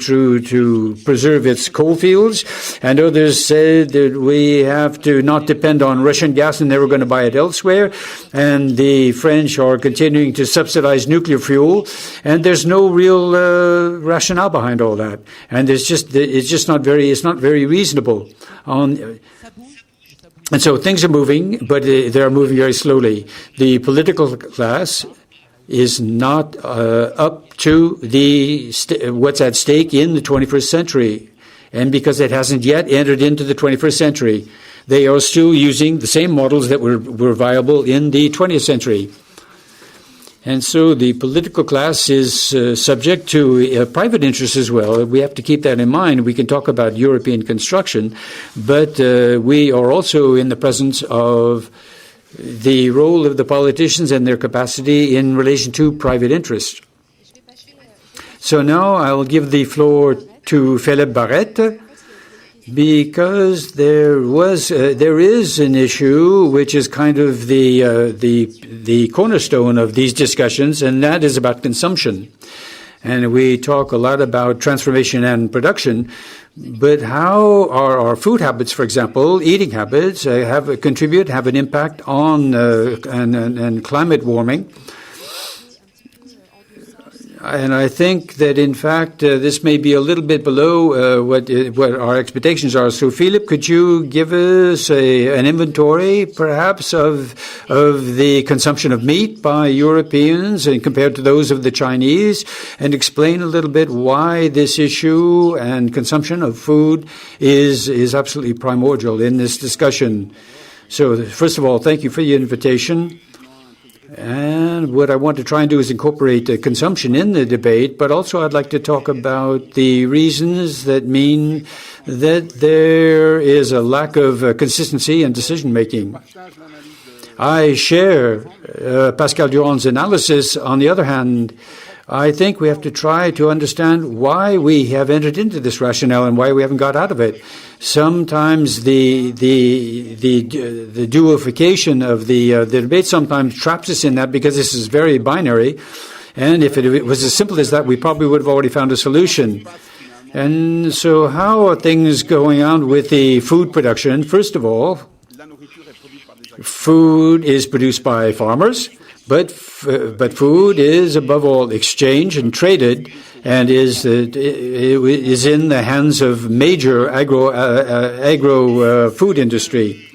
preserve its coal fields, and others said that we have to not depend on Russian gas and they were going to buy it elsewhere, and the French are continuing to subsidize nuclear fuel, and there's no real rationale behind all that, and it's not very reasonable. And so things are moving, but they're moving very slowly. The political class is not up to what's at stake in the 21st century. And because it hasn't yet entered into the 21st century, they are still using the same models that were viable in the 20th century. And so the political class is subject to private interests as well. We have to keep that in mind. We can talk about European construction, but we are also in the presence of the role of the politicians and their capacity in relation to private interest. So now I will give the floor to Philippe Baret, because there is an issue which is kind of the cornerstone of these discussions, and that is about consumption. And we talk a lot about transformation and production, but how are our food habits, for example, eating habits, have an impact on and climate warming? And I think that, in fact, this may be a little bit below what our expectations are. So, Philippe, could you give us an inventory, perhaps, of the consumption of meat by Europeans and compared to those of the Chinese, and explain a little bit why this issue and consumption of food is absolutely primordial in this discussion? So, first of all, thank you for your invitation. And what I want to try and do is incorporate consumption in the debate, but also I'd like to talk about the reasons that mean that there is a lack of consistency in decision-making. I share Pascal Durand's analysis. On the other hand, I think we have to try to understand why we have entered into this rationale and why we haven't got out of it. Sometimes the duification of the debate sometimes traps us in that, because this is very binary. And if it was as simple as that, we probably would have already found a solution. And so how are things going on with the food production? First of all, food is produced by farmers. But food is, above all, exchanged and traded, and is in the hands of major agro food industry.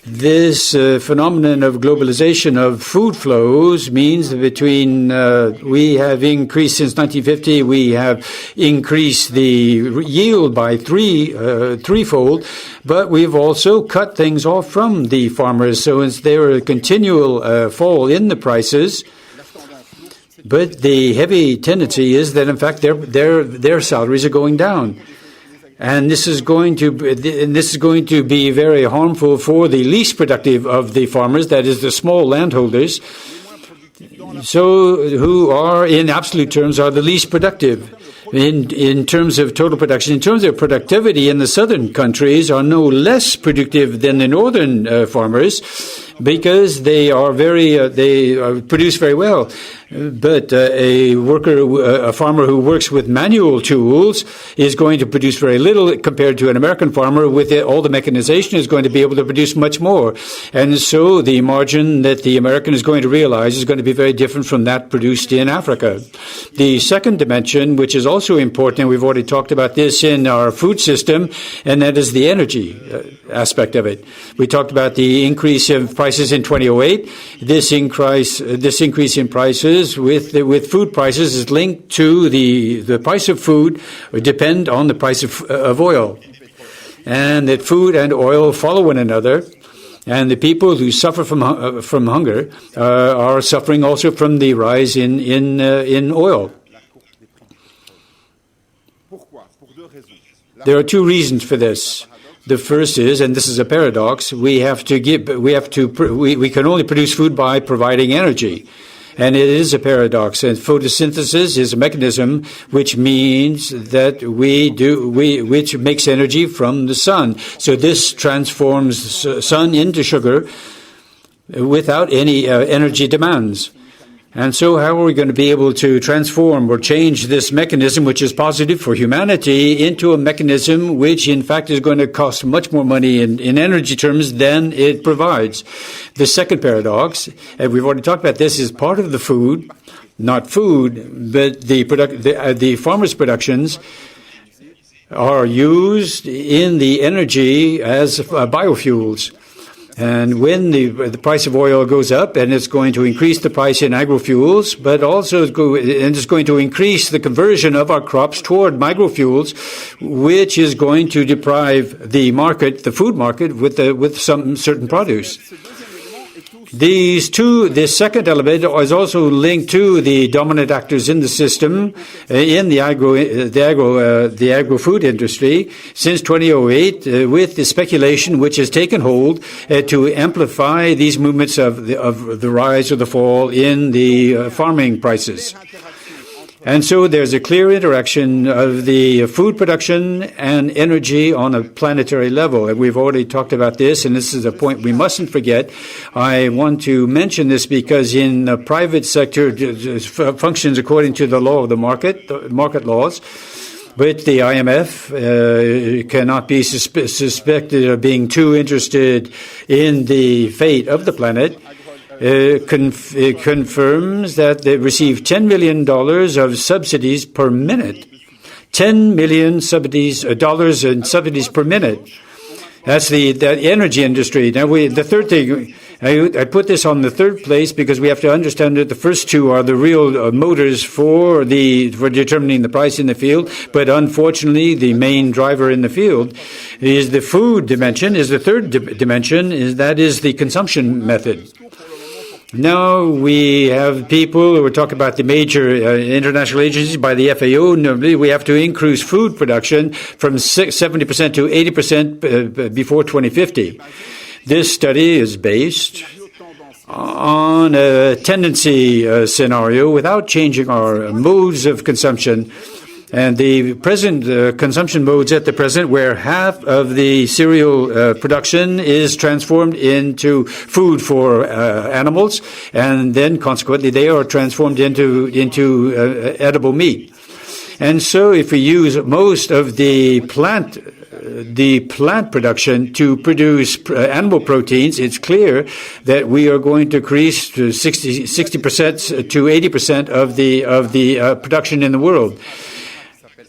This phenomenon of globalization of food flows means that we have increased since 1950, we have increased the yield by threefold, but we've also cut things off from the farmers. So there is a continual fall in the prices. But the heavy tendency is that, in fact, their salaries are going down. And this is going to be very harmful for the least productive of the farmers, that is the small landholders, so who are, in absolute terms, are the least productive in terms of total production. In terms of productivity, in the southern countries are no less productive than the northern farmers, because they produce very well. But a farmer who works with manual tools is going to produce very little compared to an American farmer with all the mechanization is going to be able to produce much more. And so the margin that the American is going to realize is going to be very different from that produced in Africa. The second dimension, which is also important, and we've already talked about this in our food system, and that is the energy aspect of it. We talked about the increase of prices in 2008. This increase in prices with food prices is linked to the price of food, or depend on the price of oil, and that food and oil follow one another. And the people who suffer from hunger are suffering also from the rise in oil. There are two reasons for this. The first is, and this is a paradox, we can only produce food by providing energy. And it is a paradox. And photosynthesis is a mechanism which means that which makes energy from the sun. So this transforms sun into sugar without any energy demands. And so how are we going to be able to transform or change this mechanism, which is positive for humanity, into a mechanism which, in fact, is going to cost much more money in energy terms than it provides? The second paradox, and we've already talked about this, is part of the food, not food, but the farmers' productions are used in the energy as biofuels. And when the price of oil goes up, and it's going to increase the price in agrofuels, but also it's going to increase the conversion of our crops toward agrofuels, which is going to deprive the food market, with some certain produce. This second element is also linked to the dominant actors in the system, in the agro-food industry since 2008, with the speculation which has taken hold to amplify these movements of the rise or the fall in the farming prices. And so there's a clear interaction of the food production and energy on a planetary level. And we've already talked about this, and this is a point we mustn't forget. I want to mention this because in the private sector, it functions according to the law of the market laws. But the IMF cannot be suspected of being too interested in the fate of the planet. It confirms that they receive $10 million of subsidies per minute. $10 million dollars in subsidies per minute. That's the energy industry. Now, the third thing, I put this on the third place because we have to understand that the first two are the real motors for determining the price in the field. But unfortunately, the main driver in the field is the food dimension. Is the third dimension. That is the consumption method. Now we have people who are talking about the major international agencies by the FAO. Normally, we have to increase food production from 70% to 80% before 2050. This study is based on a tendency scenario without changing our modes of consumption. And the present consumption modes at the present, where half of the cereal production is transformed into food for animals, and then consequently they are transformed into edible meat. And so if we use most of the plant production to produce animal proteins, it's clear that we are going to increase to 60% to 80% of the production in the world.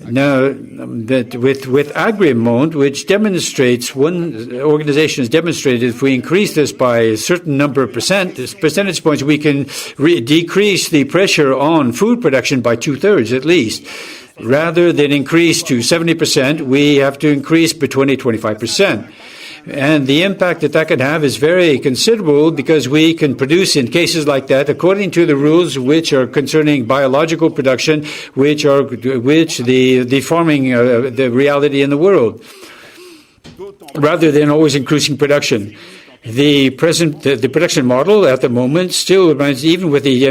Now, that with Agreement, which demonstrates, one organization has demonstrated if we increase this by a certain number of percentage points, we can decrease the pressure on food production by 2/3 at least. Rather than increase to 70%, we have to increase by 25%. And the impact that can have is very considerable because we can produce in cases like that according to the rules which are concerning biological production, which the farming, the reality in the world, rather than always increasing production. The production model at the moment still remains, even with the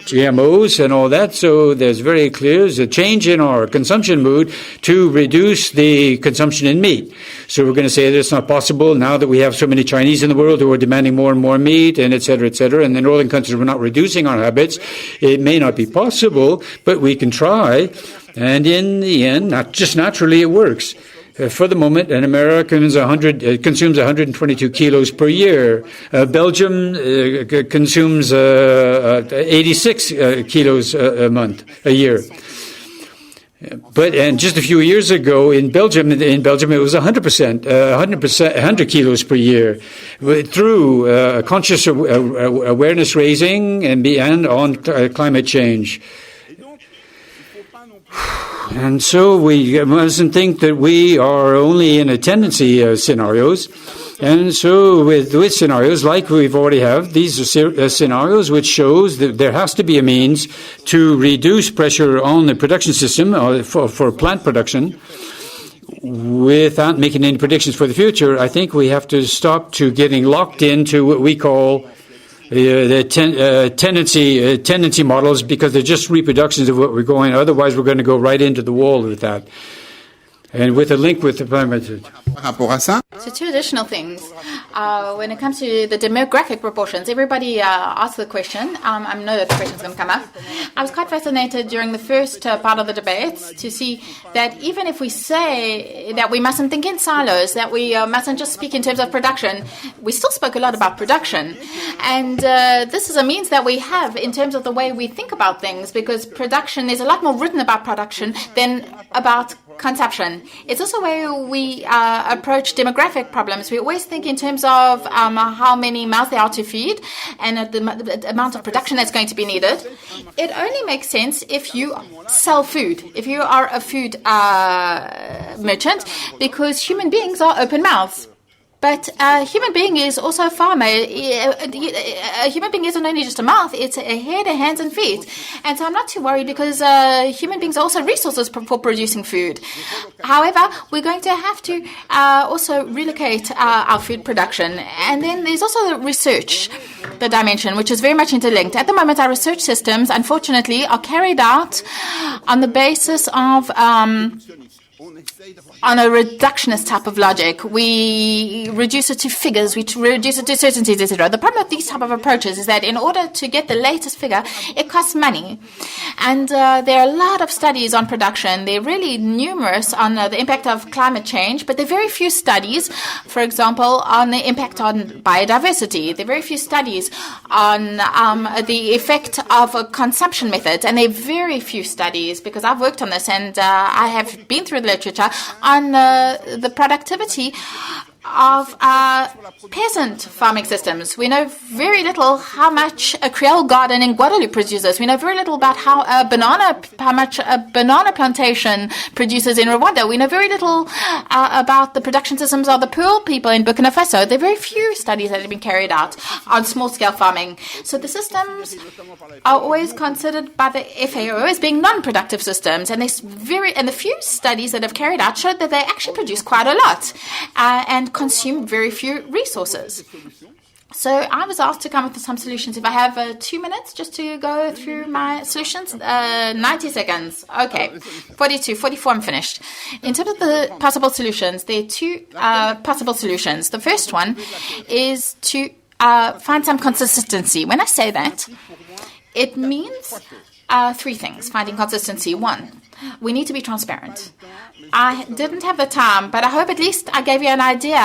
GMOs and all that. So there's very clear a change in our consumption mood to reduce the consumption in meat. So we're going to say that it's not possible now that we have so many Chinese in the world who are demanding more and more meat, and et cetera, and the northern countries we're not reducing our habits. It may not be possible, but we can try. And in the end, not just naturally, it works. For the moment, an American consumes 122 kilos per year. Belgium consumes 86 kilos a year. And just a few years ago in Belgium it was 100 kilos per year through conscious awareness raising and on climate change. And so we mustn't think that we are only in a tendency scenarios. And so with scenarios like we've already have, these are scenarios which shows that there has to be a means to reduce pressure on the production system for plant production without making any predictions for the future. I think we have to stop to getting locked into what we call the tendency models, because they're just reproductions of what we're going. Otherwise, we're going to go right into the wall with that. And with a link with the climate. So two additional things. When it comes to the demographic proportions, everybody asked the question. I know that the question's going to come up. I was quite fascinated during the first part of the debate to see that even if we say that we mustn't think in silos, that we mustn't just speak in terms of production, we still spoke a lot about production. And this is a means that we have in terms of the way we think about things, because production, there's a lot more written about production than about consumption. It's also where we approach demographic problems. We always think in terms of how many mouths there are to feed and the amount of production that's going to be needed. It only makes sense if you sell food, if you are a food merchant, because human beings are open mouths. But a human being is also a farmer. A human being isn't only just a mouth, it's a head, a hands and feet. And so I'm not too worried, because human beings are also resources for producing food. However, we're going to have to also relocate our food production. And then there's also the research, the dimension, which is very much interlinked. At the moment, our research systems, unfortunately, are carried out on the basis of on a reductionist type of logic. We reduce it to figures, we reduce it to certainties, etc. The problem with these type of approaches is that in order to get the latest figure, it costs money. And there are a lot of studies on production. They're really numerous on the impact of climate change, but there are very few studies, for example, on the impact on biodiversity. There are very few studies on the effect of consumption methods, and there are very few studies, because I've worked on this and I have been through the literature on the productivity of peasant farming systems. We know very little how much a Creole garden in Guadeloupe produces. We know very little about how much a banana plantation produces in Rwanda. We know very little about the production systems of the Pearl people in Burkina Faso. There are very few studies that have been carried out on small-scale farming. So the systems are always considered by the FAO as being non-productive systems, and the few studies that have carried out showed that they actually produce quite a lot and consume very few resources. So I was asked to come up with some solutions. If I have 2 minutes just to go through my solutions, 90 seconds. Okay, 42, 44, I'm finished. In terms of the possible solutions, there are two possible solutions. The first one is to find some consistency. When I say that, it means three things, finding consistency. One, we need to be transparent. I didn't have the time, but I hope at least I gave you an idea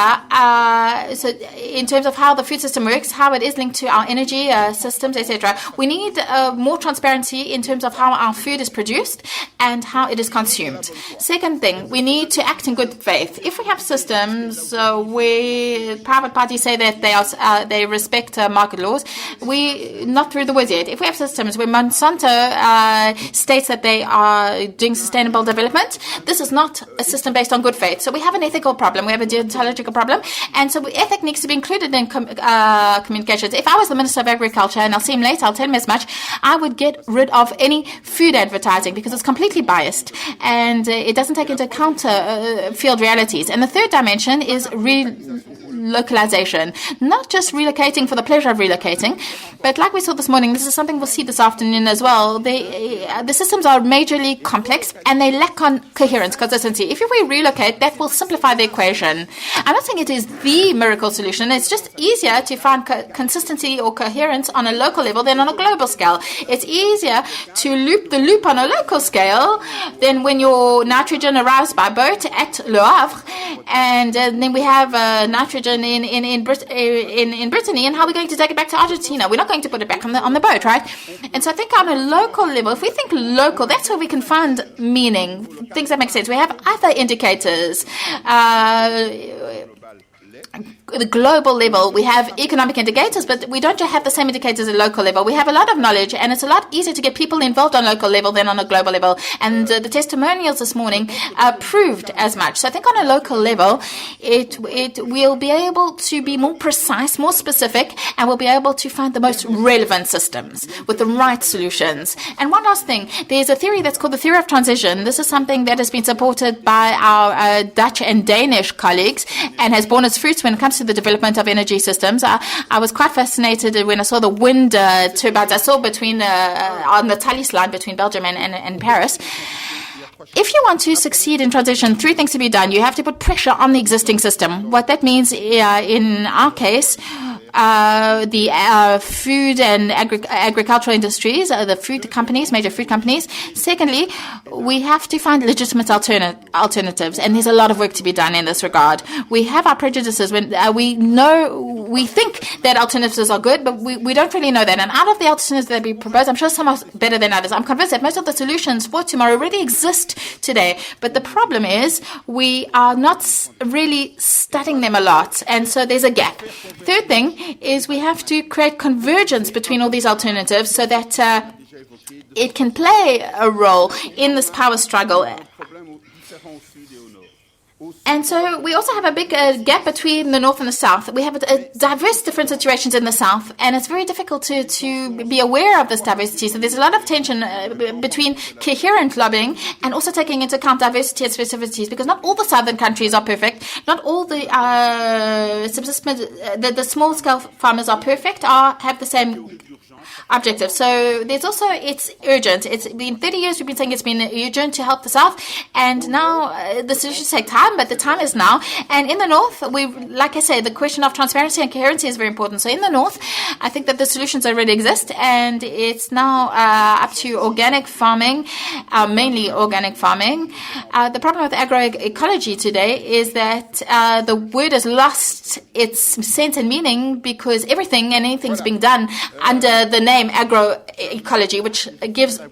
so in terms of how the food system works, how it is linked to our energy systems, etc. We need more transparency in terms of how our food is produced and how it is consumed. Second thing, we need to act in good faith. If we have systems where private parties say that they respect market laws, we not through the woods yet. If we have systems where Monsanto states that they are doing sustainable development, this is not a system based on good faith. So we have an ethical problem, we have a deontological problem, and so ethic needs to be included in communications. If I was the Minister of Agriculture, and I'll see him later, I'll tell him as much, I would get rid of any food advertising because it's completely biased and it doesn't take into account field realities. And the third dimension is localization, not just relocating for the pleasure of relocating, but like we saw this morning, this is something we'll see this afternoon as well. The systems are majorly complex and they lack on coherence, consistency. If we relocate, that will simplify the equation. I'm not saying it is the miracle solution. It's just easier to find consistency or coherence on a local level than on a global scale. It's easier to loop the loop on a local scale than when your nitrogen arrives by boat at Le Havre, and then we have nitrogen in Brittany, and how we're going to take it back to Argentina. We're not going to put it back on the boat, right? And so I think on a local level, if we think local, that's where we can find meaning, things that make sense. We have other indicators. The global level, we have economic indicators, but we don't have the same indicators at local level. We have a lot of knowledge, and it's a lot easier to get people involved on local level than on a global level. And the testimonials this morning proved as much. So I think on a local level, it will be able to be more precise, more specific, and we'll be able to find the most relevant systems with the right solutions. And one last thing, there's a theory that's called the theory of transition. This is something that has been supported by our Dutch and Danish colleagues and has borne its fruits when it comes to the development of energy systems. I was quite fascinated when I saw the wind turbines I saw between on the Thalys line between Belgium and Paris. If you want to succeed in transition, three things to be done. You have to put pressure on the existing system. What that means in our case, the food and agricultural industries, the food companies, major food companies. Secondly, we have to find legitimate alternatives, and there's a lot of work to be done in this regard. We have our prejudices when we think that alternatives are good, but we don't really know that. And out of the alternatives that we propose, I'm sure some are better than others. I'm convinced that most of the solutions for tomorrow already exist today. But the problem is we are not really studying them a lot, and so there's a gap. Third thing is we have to create convergence between all these alternatives so that it can play a role in this power struggle. And so we also have a big gap between the North and the South. We have diverse different situations in the South, and it's very difficult to be aware of this diversity. So there's a lot of tension between coherent lobbying and also taking into account diversity and specificities, because not all the southern countries are perfect. Not all the the small-scale farmers are perfect or have the same objective. So there's also, it's urgent. It's been 30 years we've been saying it's been urgent to help the South, and now the solutions take time, but the time is now. And in the North, like I say, the question of transparency and coherency is very important. So in the North, I think that the solutions already exist, and it's now up to organic farming, mainly organic farming. The problem with agroecology today is that the word has lost its sense and meaning because everything and anything's being done under the name agroecology, which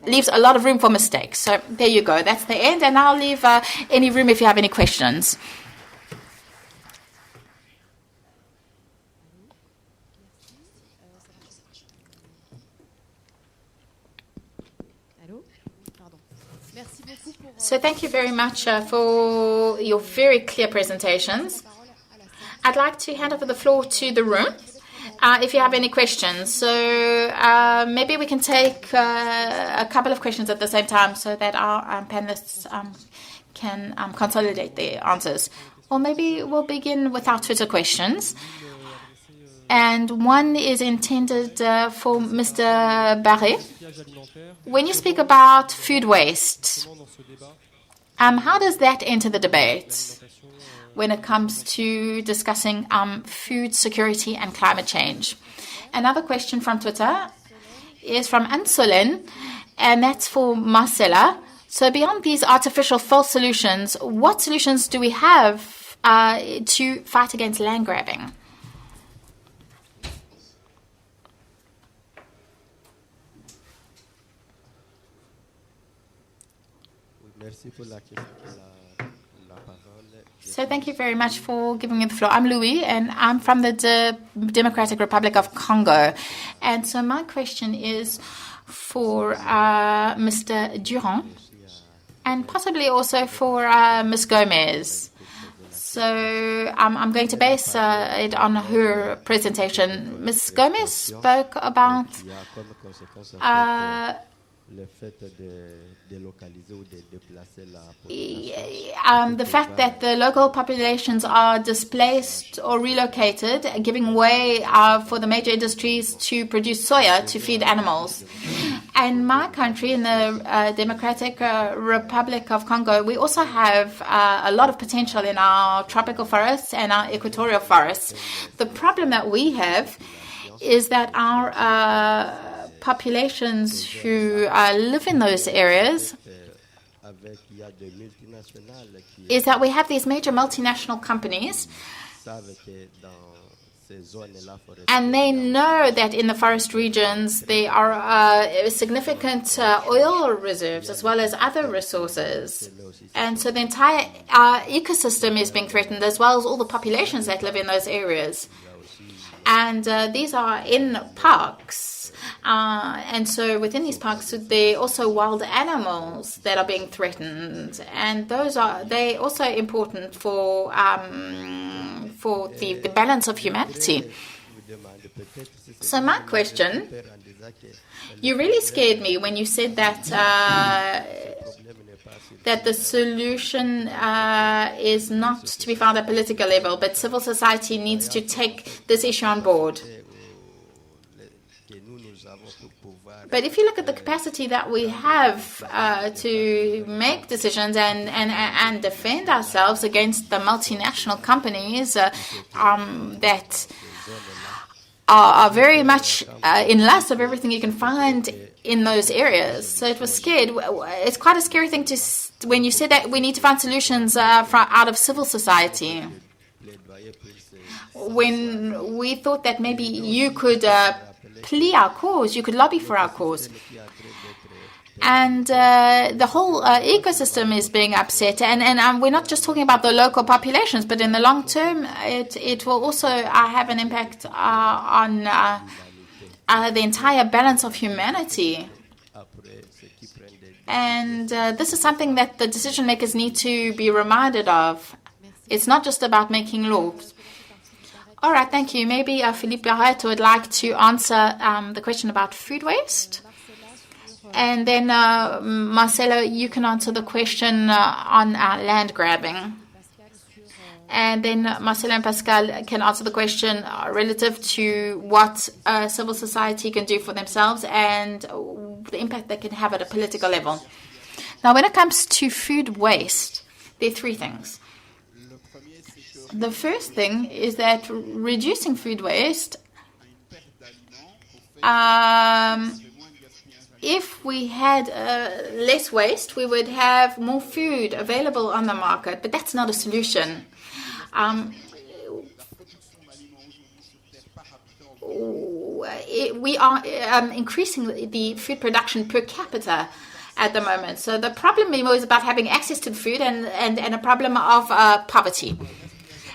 leaves a lot of room for mistakes. So there you go. That's the end, and I'll leave any room if you have any questions. So thank you very much for your very clear presentations. I'd like to hand over the floor to the room. If you have any questions. So maybe we can take a couple of questions at the same time so that our panelists can consolidate their answers. Or maybe we'll begin with our Twitter questions. And one is intended for Mr. Baret. When you speak about food waste, how does that enter the debate when it comes to discussing food security and climate change? Another question from Twitter is from Anne-Solène, and that's for Marcela. So beyond these artificial false solutions, what solutions do we have to fight against land grabbing? So thank you very much for giving me the floor. I'm Louis, and I'm from the Democratic Republic of Congo. And so my question is for Mr. Durand, and possibly also for Ms. Gomez. So I'm going to base it on her presentation. Ms. Gomez spoke about the fact that the local populations are displaced or relocated, giving way for the major industries to produce soya to feed animals. And my country, in the Democratic Republic of Congo, we also have a lot of potential in our tropical forests and our equatorial forests. The problem that we have is that our populations who live in those areas is that we have these major multinational companies, and they know that in the forest regions there are significant oil reserves as well as other resources. And so the entire ecosystem is being threatened, as well as all the populations that live in those areas. And these are in parks. And so within these parks, there are also wild animals that are being threatened. And they also important for the balance of humanity. So my question, you really scared me when you said that that the solution is not to be found at political level, but civil society needs to take this issue on board. But if you look at the capacity that we have to make decisions and defend ourselves against the multinational companies that are very much in lust of everything you can find in those areas. So it was scared. It's quite a scary thing when you said that we need to find solutions out of civil society. When we thought that maybe you could plea our cause, you could lobby for our cause. And the whole ecosystem is being upset. And we're not just talking about the local populations, but in the long term, it will also have an impact on the entire balance of humanity. And this is something that the decision makers need to be reminded of. It's not just about making laws. All right, thank you. Maybe Philippe Baret would like to answer the question about food waste. And then, Marcela, you can answer the question on land grabbing. And then Marcela and Pascal can answer the question relative to what civil society can do for themselves and the impact they can have at a political level. Now, when it comes to food waste, there are three things. The first thing is that reducing food waste, if we had less waste, we would have more food available on the market, but that's not a solution. We are increasing the food production per capita at the moment. So the problem is about having access to food and a problem of poverty.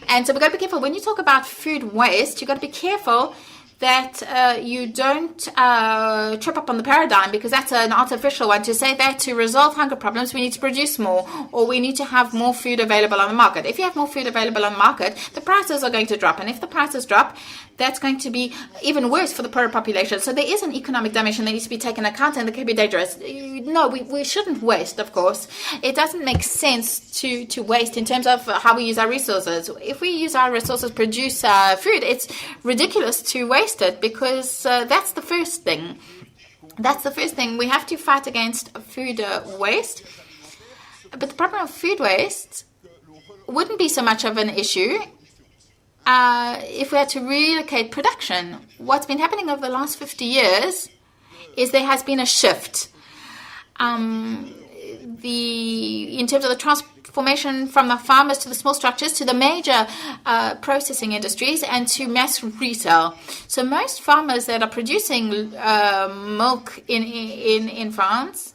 And so we've got to be careful. When you talk about food waste, you've got to be careful that you don't trip up on the paradigm, because that's an artificial one. To say that to resolve hunger problems, we need to produce more, or we need to have more food available on the market. If you have more food available on the market, the prices are going to drop. And if the prices drop, that's going to be even worse for the poorer population. So there is an economic dimension that needs to be taken into account, and that can be dangerous. No, we shouldn't waste, of course. It doesn't make sense to waste in terms of how we use our resources. If we use our resources to produce food, it's ridiculous to waste it, because that's the first thing. That's the first thing. We have to fight against food waste. But the problem of food waste wouldn't be so much of an issue if we had to relocate production. What's been happening over the last 50 years is there has been a shift. in terms of the transformation from the farmers to the small structures to the major processing industries and to mass retail. So most farmers that are producing milk in France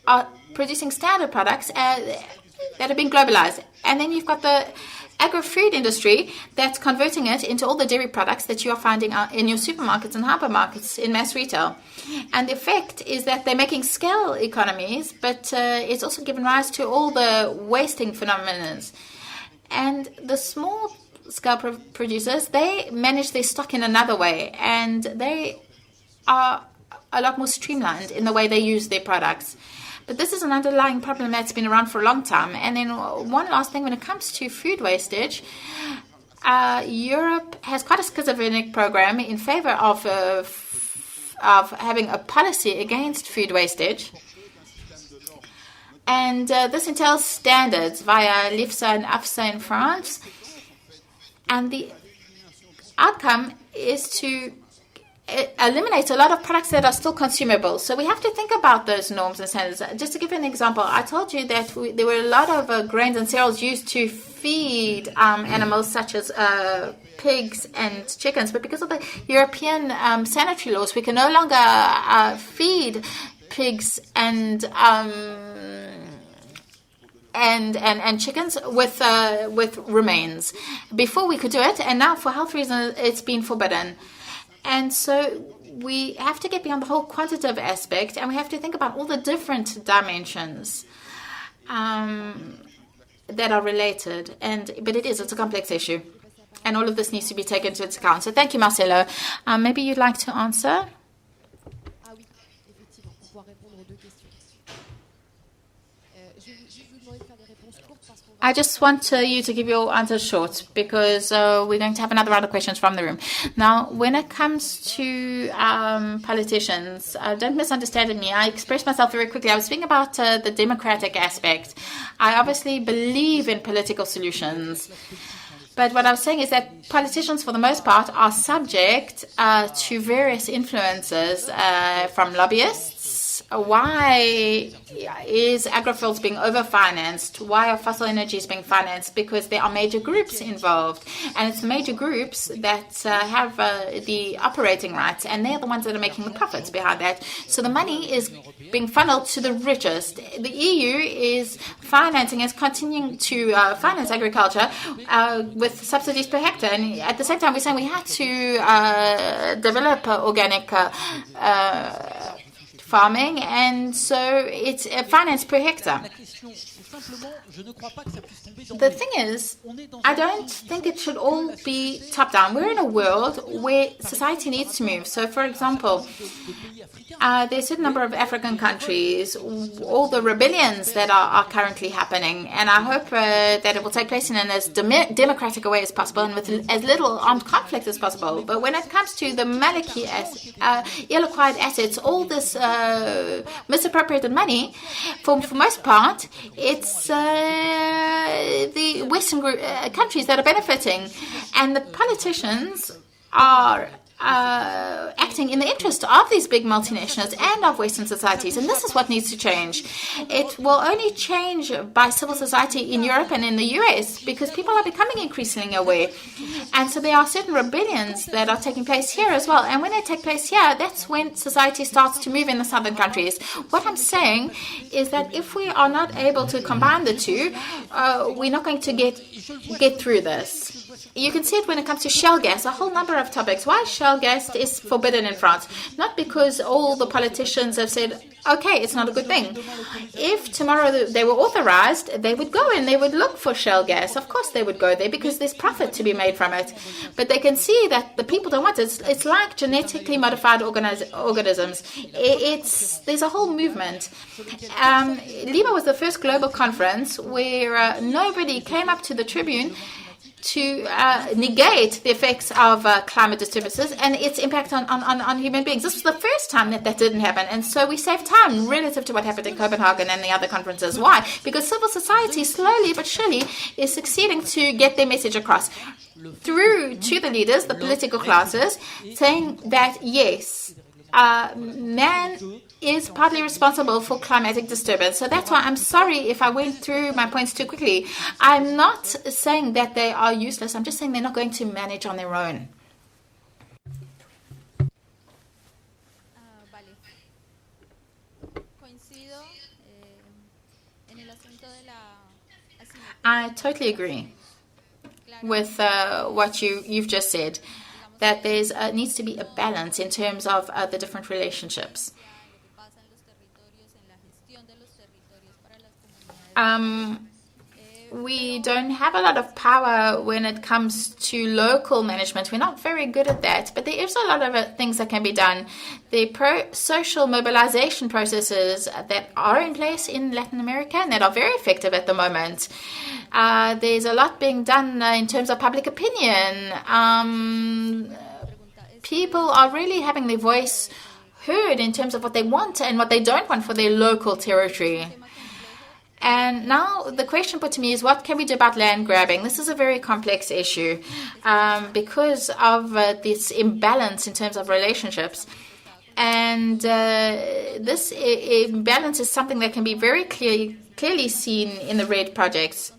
are producing standard products that have been globalized. And then you've got the agri-food industry that's converting it into all the dairy products that you are finding in your supermarkets and hypermarkets in mass retail. And the effect is that they're making scale economies, but it's also given rise to all the wasting phenomena. And the small scale producers, they manage their stock in another way, and they are a lot more streamlined in the way they use their products. But this is an underlying problem that's been around for a long time. And then one last thing, when it comes to food wastage, Europe has quite a schizophrenic program in favor of having a policy against food wastage. And this entails standards via LIFSA and AFSA in France. And the outcome is to eliminate a lot of products that are still consumable. So we have to think about those norms and standards. Just to give you an example, I told you that there were a lot of grains and cereals used to feed animals such as pigs and chickens. But because of the European sanitary laws, we can no longer feed pigs and chickens with remains. Before we could do it, and now for health reasons it's been forbidden. And so we have to get beyond the whole quantitative aspect, and we have to think about all the different dimensions that are related. But it's a complex issue, and all of this needs to be taken into account. So thank you, Marcela. Maybe you'd like to answer? I just want you to give your answers short because we're going to have another round of questions from the room. Now, when it comes to politicians, don't misunderstand me. I expressed myself very quickly. I was speaking about the democratic aspect. I obviously believe in political solutions. But what I was saying is that politicians, for the most part, are subject to various influences from lobbyists. Why is agri-fuels being overfinanced? Why are fossil energies being financed? Because there are major groups involved. And it's major groups that have the operating rights, and they're the ones that are making the profits behind that. So the money is being funneled to the richest. The EU is financing, is continuing to finance agriculture with subsidies per hectare. And at the same time, we're saying we have to develop organic farming, and so it's finance per hectare. The thing is, I don't think it should all be top-down. We're in a world where society needs to move. So, for example, there's a certain number of African countries, all the rebellions that are currently happening, and I hope that it will take place in as democratic a way as possible and with as little armed conflict as possible. But when it comes to the Maliki ill-acquired assets, all this misappropriated money, for most part, it's the Western countries that are benefiting, and the politicians are acting in the interest of these big multinationals and of Western societies, and this is what needs to change. It will only change by civil society in Europe and in the US because people are becoming increasingly aware, and so there are certain rebellions that are taking place here as well, and when they take place here, that's when society starts to move in the southern countries. What I'm saying is that if we are not able to combine the two, we're not going to get through this. You can see it when it comes to shale gas, a whole number of topics. Why shale gas is forbidden in France? Not because all the politicians have said, okay, it's not a good thing. If tomorrow they were authorized, they would go and they would look for shale gas. Of course they would go there because there's profit to be made from it. But they can see that the people don't want it. It's like genetically modified organisms. There's a whole movement. Lima was the first global conference where nobody came up to the tribune to negate the effects of climate disturbances and its impact on human beings. This was the first time that didn't happen. And so we saved time relative to what happened in Copenhagen and the other conferences. Why? Because civil society, slowly but surely, is succeeding to get their message across through to the leaders, the political classes, saying that, yes, man is partly responsible for climatic disturbance. So that's why I'm sorry if I went through my points too quickly. I'm not saying that they are useless. I'm just saying they're not going to manage on their own. I totally agree with what you've just said, that there's needs to be a balance in terms of the different relationships. We don't have a lot of power when it comes to local management. We're not very good at that, but there is a lot of things that can be done. The pro-social mobilization processes that are in place in Latin America and that are very effective at the moment. There's a lot being done in terms of public opinion. People are really having their voice heard in terms of what they want and what they don't want for their local territory. And now the question put to me is, what can we do about land grabbing? This is a very complex issue because of this imbalance in terms of relationships. And this imbalance is something that can be very clearly seen in the RED projects.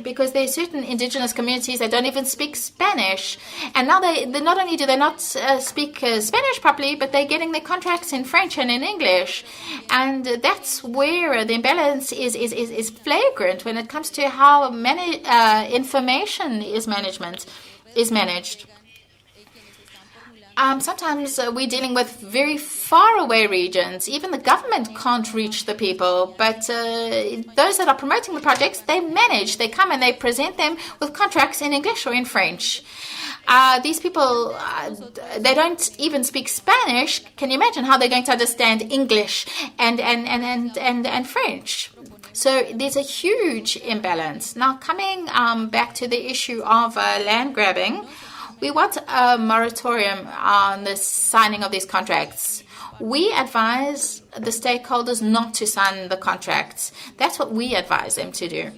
Because there are certain indigenous communities that don't even speak Spanish. And now they not only do they not speak Spanish properly, but they're getting their contracts in French and in English. And that's where the imbalance is flagrant when it comes to how information is managed. Sometimes we're dealing with very faraway regions. Even the government can't reach the people. But those that are promoting the projects, they manage. They come and they present them with contracts in English or in French. These people, they don't even speak Spanish. Can you imagine how they're going to understand English and French? So there's a huge imbalance. Now, coming back to the issue of land grabbing, we want a moratorium on the signing of these contracts. We advise the stakeholders not to sign the contracts. That's what we advise them to do.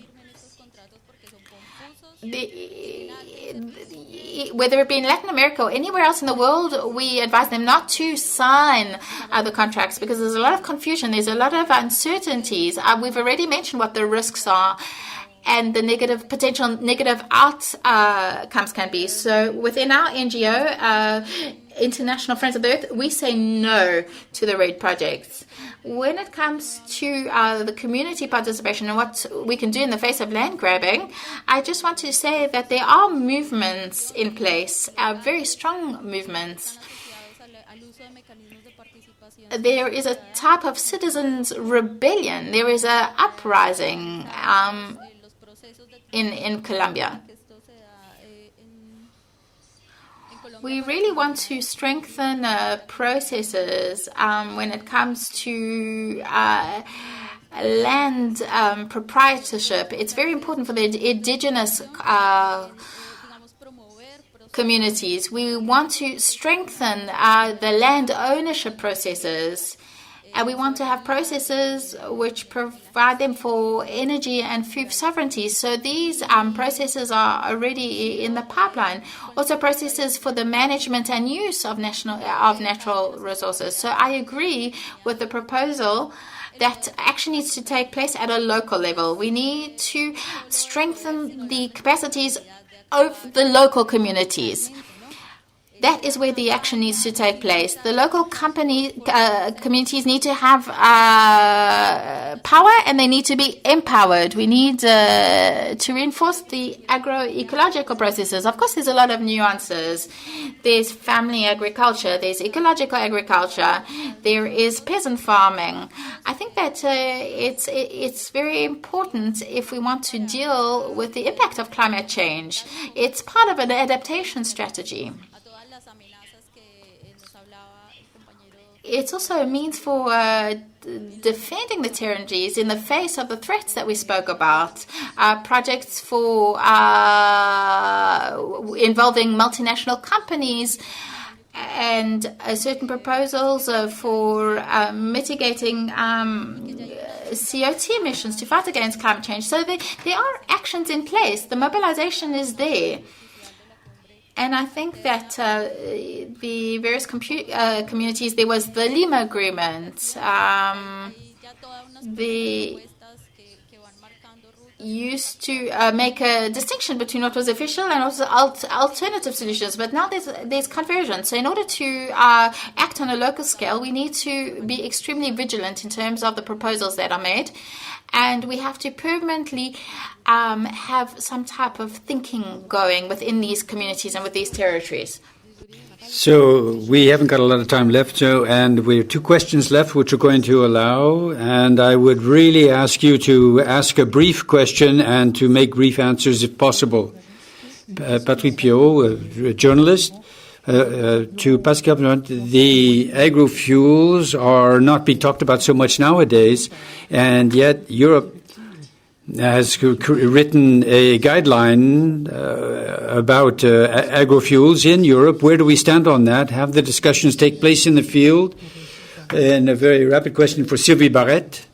Whether it be in Latin America or anywhere else in the world, we advise them not to sign the contracts because there's a lot of confusion. There's a lot of uncertainties. We've already mentioned what the risks are and the potential negative outcomes can be. So within our NGO, International Friends of the Earth, we say no to the RED projects. When it comes to the community participation and what we can do in the face of land grabbing, I just want to say that there are movements in place, very strong movements. There is a type of citizens' rebellion. There is an uprising in Colombia. We really want to strengthen processes when it comes to land proprietorship. It's very important for the indigenous communities. We want to strengthen the land ownership processes. And we want to have processes which provide them for energy and food sovereignty. So these processes are already in the pipeline. Also processes for the management and use of natural resources. So I agree with the proposal that action needs to take place at a local level. We need to strengthen the capacities of the local communities. That is where the action needs to take place. The local communities need to have power and they need to be empowered. We need to reinforce the agroecological processes. Of course, there's a lot of nuances. There's family agriculture. There's ecological agriculture. There is peasant farming. I think that it's very important if we want to deal with the impact of climate change. It's part of an adaptation strategy. It's also a means for defending the territories in the face of the threats that we spoke about. Projects for involving multinational companies and certain proposals for mitigating CO2 emissions to fight against climate change. So there are actions in place. The mobilization is there. And I think that the various communities, there was the Lima Agreement, they used to make a distinction between what was official and also alternative solutions. But now there's convergence. So in order to act on a local scale, we need to be extremely vigilant in terms of the proposals that are made. And we have to permanently have some type of thinking going within these communities and with these territories. So we haven't got a lot of time left, and we have 2 questions left, which we're going to allow. And I would really ask you to ask a brief question and to make brief answers if possible. Patrick Piot, a journalist. To Pascal, the agrofuels are not being talked about so much nowadays, and yet Europe has written a guideline about agrofuels in Europe. Where do we stand on that? Have the discussions take place in the field? And a very rapid question for Philippe Baret.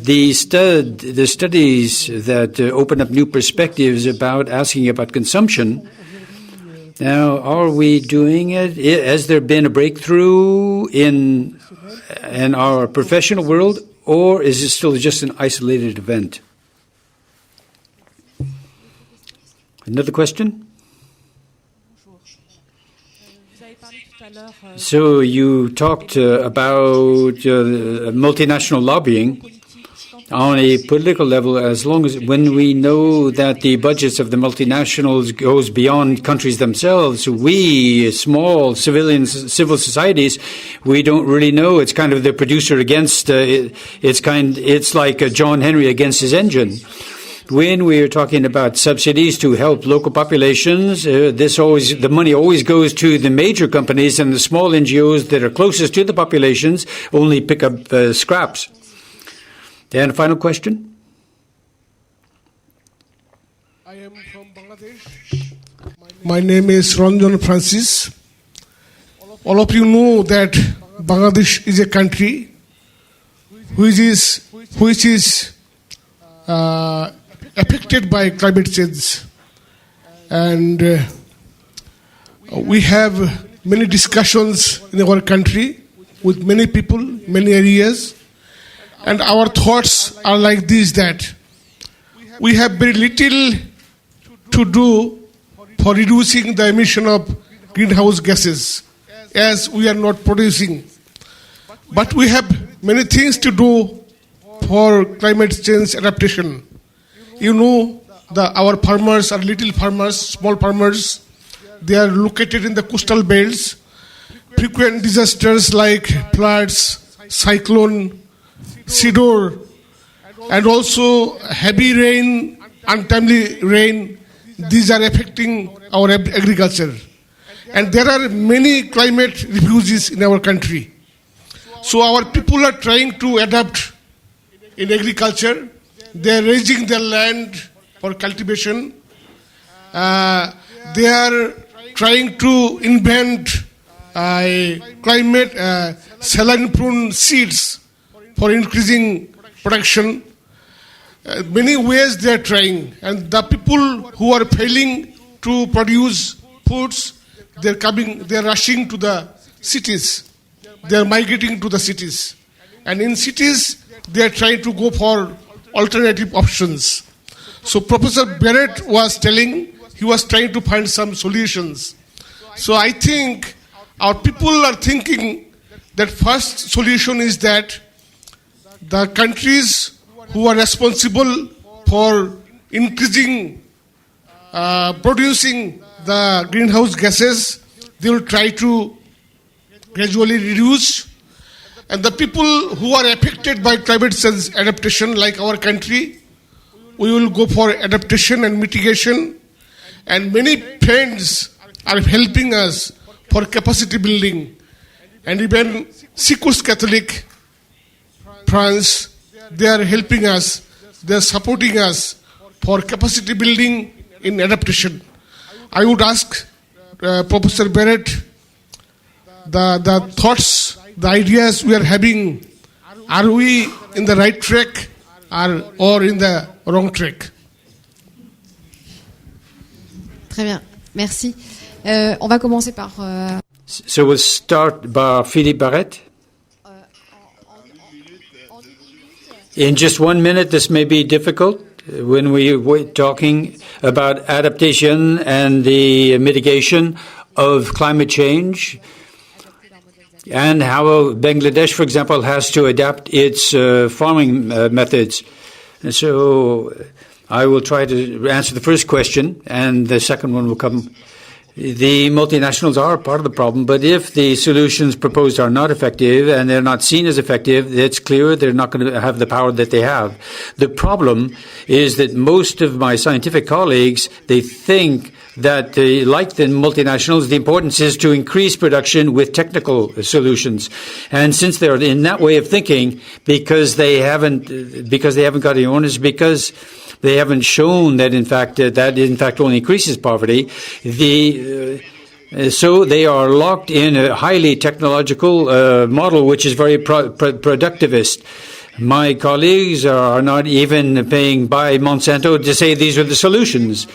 The studies that open up new perspectives about asking about consumption. Now, are we doing it? Has there been a breakthrough in our professional world, or is it still just an isolated event? Another question? So you talked about multinational lobbying on a political level, as long as when we know that the budgets of the multinationals goes beyond countries themselves, we small civil societies, we don't really know. It's kind of the producer against it's like John Henry against his engine. When we are talking about subsidies to help local populations, the money always goes to the major companies, and the small NGOs that are closest to the populations only pick up scraps. And a final question? I am from Bangladesh. My name is Ranjan Francis. All of you know that Bangladesh is a country which is affected by climate change. And we have many discussions in our country with many people, many areas. And our thoughts are like this, that we have very little to do for reducing the emission of greenhouse gases, as we are not producing. But we have many things to do for climate change adaptation. You know, our farmers are little farmers, small farmers. They are located in the coastal belts. Frequent disasters like floods, cyclone, Secours, and also heavy rain, untimely rain, these are affecting our agriculture. And there are many climate refugees in our country. So our people are trying to adapt in agriculture. They are raising their land for cultivation. They are trying to invent climate saline-prone seeds for increasing production. Many ways they are trying, and the people who are failing to produce foods, they are rushing to the cities. They are migrating to the cities, and in cities they are trying to go for alternative options. So Professor Baret was telling, he was trying to find some solutions. So I think our people are thinking that first solution is that the countries who are responsible for increasing, producing the greenhouse gases, they will try to gradually reduce. And the people who are affected by climate change adaptation, like our country, we will go for adaptation and mitigation. And many friends are helping us for capacity building. And even Secours Catholique, France, they are helping us, they are supporting us for capacity building in adaptation. I would ask Professor Baret, the thoughts, the ideas we are having, are we in the right track or in the wrong track? Très bien, merci. On va commencer par... So we'll start by Philippe Baret. In just 1 minute, this may be difficult when we're talking about adaptation and the mitigation of climate change and how Bangladesh, for example, has to adapt its farming methods. And so I will try to answer the first question, and the second one will come. The multinationals are part of the problem, but if the solutions proposed are not effective and they're not seen as effective, it's clear they're not going to have the power that they have. The problem is that most of my scientific colleagues, they think that, like the multinationals, the importance is to increase production with technical solutions. And since they're in that way of thinking, because they haven't got any owners, because they haven't shown that in fact only increases poverty. So they are locked in a highly technological model, which is very productivist. My colleagues are not even paying by Monsanto to say these are the solutions.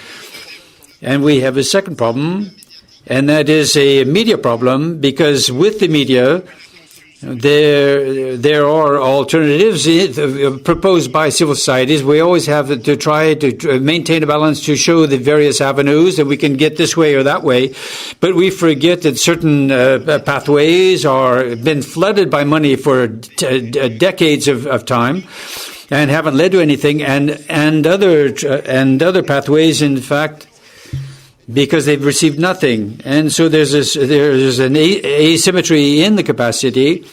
And we have a second problem, and that is a media problem, because with the media, there are alternatives proposed by civil societies. We always have to try to maintain a balance to show the various avenues that we can get this way or that way. But we forget that certain pathways are been flooded by money for decades of time and haven't led to anything. And other pathways, in fact, because they've received nothing. And so there's an asymmetry in the capacity.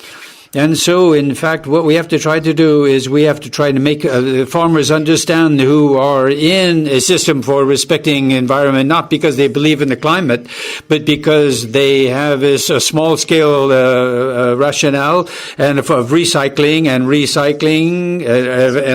And so, in fact, what we have to try to do is we have to try to make farmers understand who are in a system for respecting environment, not because they believe in the climate, but because they have a small-scale rationale and of recycling and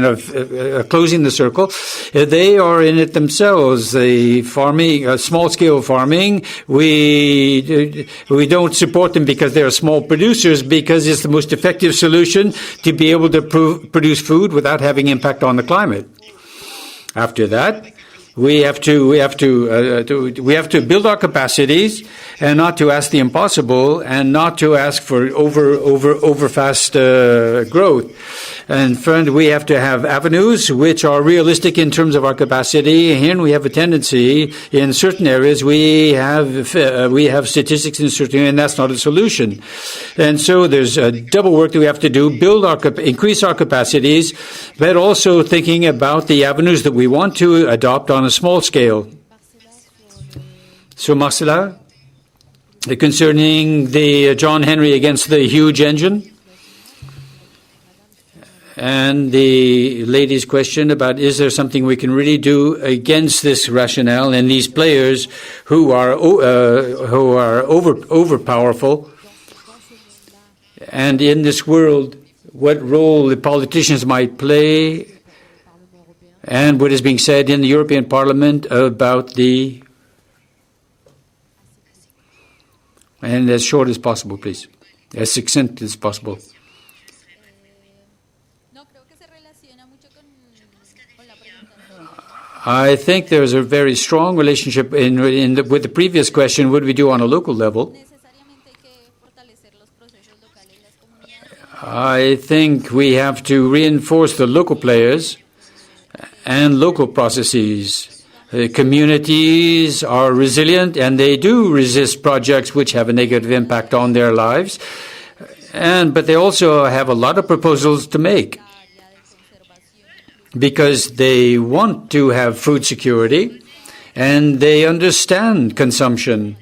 of closing the circle. They are in it themselves. The farming, small-scale farming, we don't support them because they're small producers, because it's the most effective solution to be able to produce food without having impact on the climate. After that, we have to build our capacities and not to ask the impossible and not to ask for over fast growth. And friend, we have to have avenues which are realistic in terms of our capacity. Here we have a tendency in certain areas we have statistics in certain areas, and that's not a solution. And so there's a double work that we have to do: increase our capacities, but also thinking about the avenues that we want to adopt on a small scale. So Marcela, concerning the John Henry against the huge engine, and the lady's question about is there something we can really do against this rationale and these players who are over powerful, and in this world, what role the politicians might play, and what is being said in the European Parliament about the... And as short as possible, please. As succinct as possible. I think there's a very strong relationship with the previous question, what do we do on a local level? I think we have to reinforce the local players and local processes. Communities are resilient, and they do resist projects which have a negative impact on their lives. But they also have a lot of proposals to make, because they want to have food security and they understand consumption.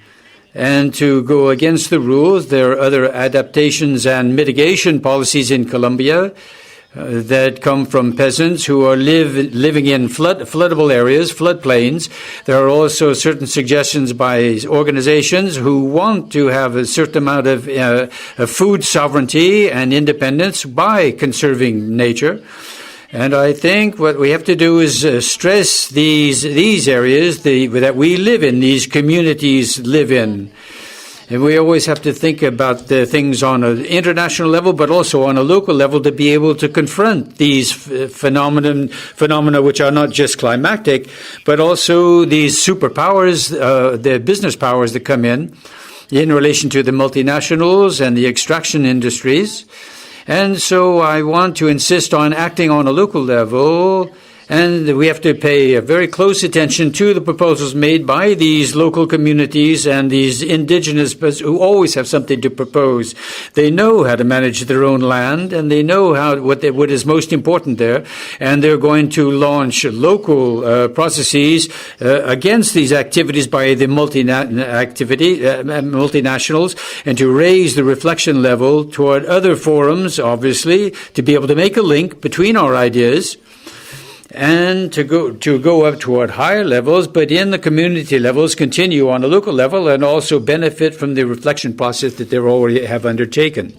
And to go against the rules, there are other adaptations and mitigation policies in Colombia that come from peasants who are living in floodable areas, floodplains. There are also certain suggestions by organizations who want to have a certain amount of food sovereignty and independence by conserving nature. And I think what we have to do is stress these areas that we live in, these communities live in. And we always have to think about the things on an international level, but also on a local level to be able to confront these phenomena which are not just climactic, but also these superpowers, the business powers that come in relation to the multinationals and the extraction industries. And so I want to insist on acting on a local level. And we have to pay very close attention to the proposals made by these local communities and these indigenous who always have something to propose. They know how to manage their own land, and they know what is most important there. And they're going to launch local processes against these activities by the multinationals, and to raise the reflection level toward other forums, obviously, to be able to make a link between our ideas and to go up toward higher levels, but in the community levels, continue on a local level and also benefit from the reflection process that they already have undertaken.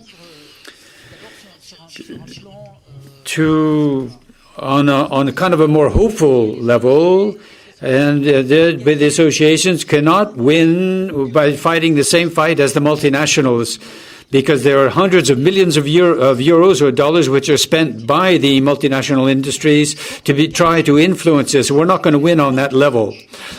On a kind of a more hopeful level, and the associations cannot win by fighting the same fight as the multinationals, because there are hundreds of millions of euros or dollars which are spent by the multinational industries to try to influence us. We're not going to win on that level.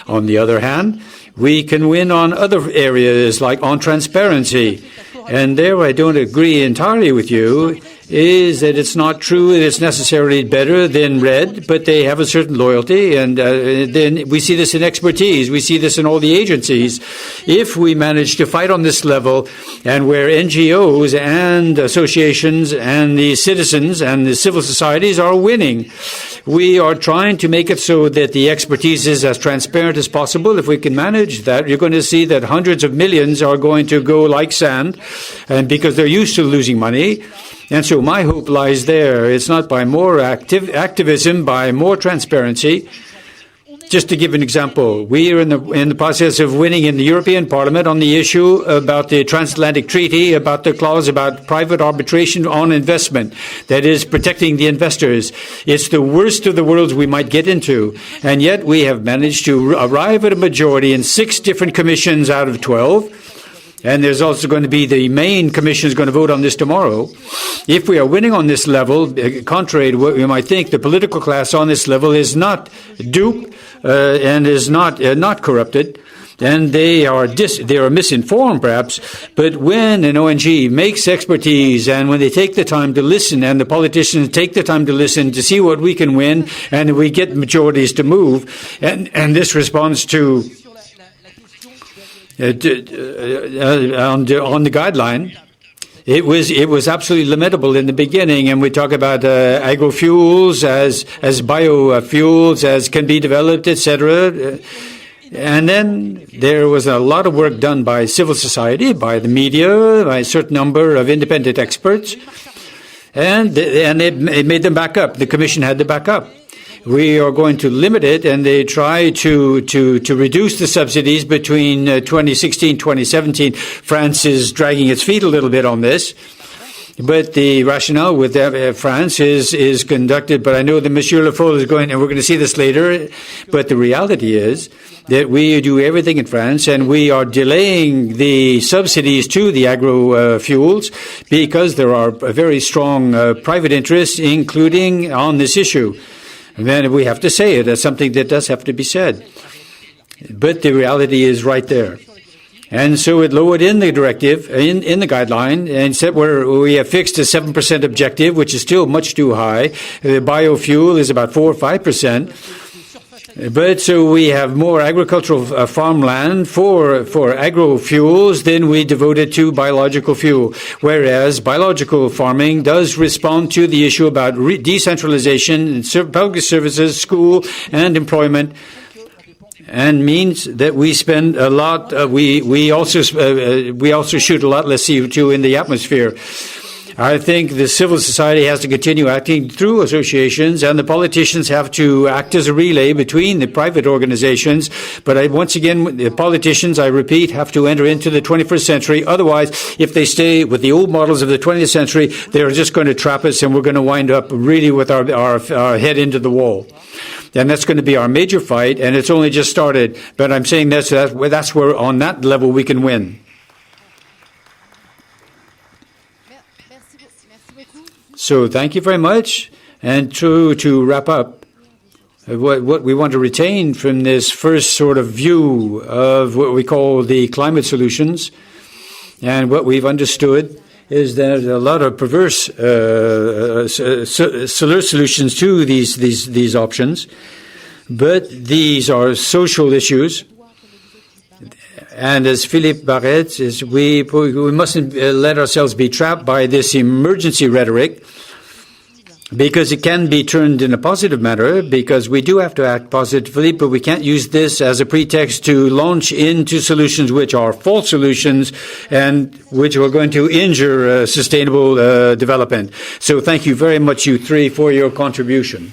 On the other hand, we can win on other areas, like on transparency. And there I don't agree entirely with you, is that it's not true that it's necessarily better than red, but they have a certain loyalty, and then we see this in expertise. We see this in all the agencies. If we manage to fight on this level, and where NGOs and associations and the citizens and the civil societies are winning, we are trying to make it so that the expertise is as transparent as possible. If we can manage that, you're going to see that hundreds of millions are going to go like sand, and because they're used to losing money. And so my hope lies there. It's not by more activism, by more transparency. Just to give an example, we are in the process of winning in the European Parliament on the issue about the transatlantic treaty, about the clause about private arbitration on investment, that is protecting the investors. It's the worst of the worlds we might get into, and yet we have managed to arrive at a majority in 6 different commissions out of 12. And there's also going to be the main commission is going to vote on this tomorrow. If we are winning on this level, contrary to what we might think, the political class on this level is not duped and is not corrupted. And they are misinformed, perhaps. But when an ONG makes expertise, and when they take the time to listen, and the politicians take the time to listen to see what we can win, and we get majorities to move, and this responds to on the guideline, it was absolutely lamentable in the beginning, and we talk about agrofuels as biofuels as can be developed, etc. And then there was a lot of work done by civil society, by the media, by a certain number of independent experts, and it made them back up. The Commission had to back up. We are going to limit it, and they try to reduce the subsidies between 2016 and 2017. France is dragging its feet a little bit on this. But the rationale with France is conducted, but I know that Monsieur Le Foll is going, and we're going to see this later, but the reality is that we do everything in France, and we are delaying the subsidies to the agro-fuels because there are very strong private interests, including on this issue. And then we have to say it as something that does have to be said. But the reality is right there. And so it lowered in the directive, in the guideline, and said we have fixed a 7% objective, which is still much too high. The biofuel is about 4 or 5%. But so we have more agricultural farmland for agrofuels than we devoted to biological fuel. Whereas biological farming does respond to the issue about decentralization, public services, school, and employment, and means that we spend a lot. We also shoot a lot less CO2 in the atmosphere. I think the civil society has to continue acting through associations, and the politicians have to act as a relay between the private organizations. But once again, the politicians, I repeat, have to enter into the 21st century. Otherwise, if they stay with the old models of the 20th century, they're just going to trap us, and we're going to wind up really with our head into the wall. And that's going to be our major fight, and it's only just started. But I'm saying that's where on that level we can win. So thank you very much. And to wrap up, what we want to retain from this first sort of view of what we call the climate solutions, and what we've understood is that a lot of perverse solutions to these options, but these are social issues. And as Philippe Baret says, we mustn't let ourselves be trapped by this emergency rhetoric, because it can be turned in a positive manner, because we do have to act positively, but we can't use this as a pretext to launch into solutions which are false solutions and which are going to injure sustainable development. So thank you very much, you three, for your contribution.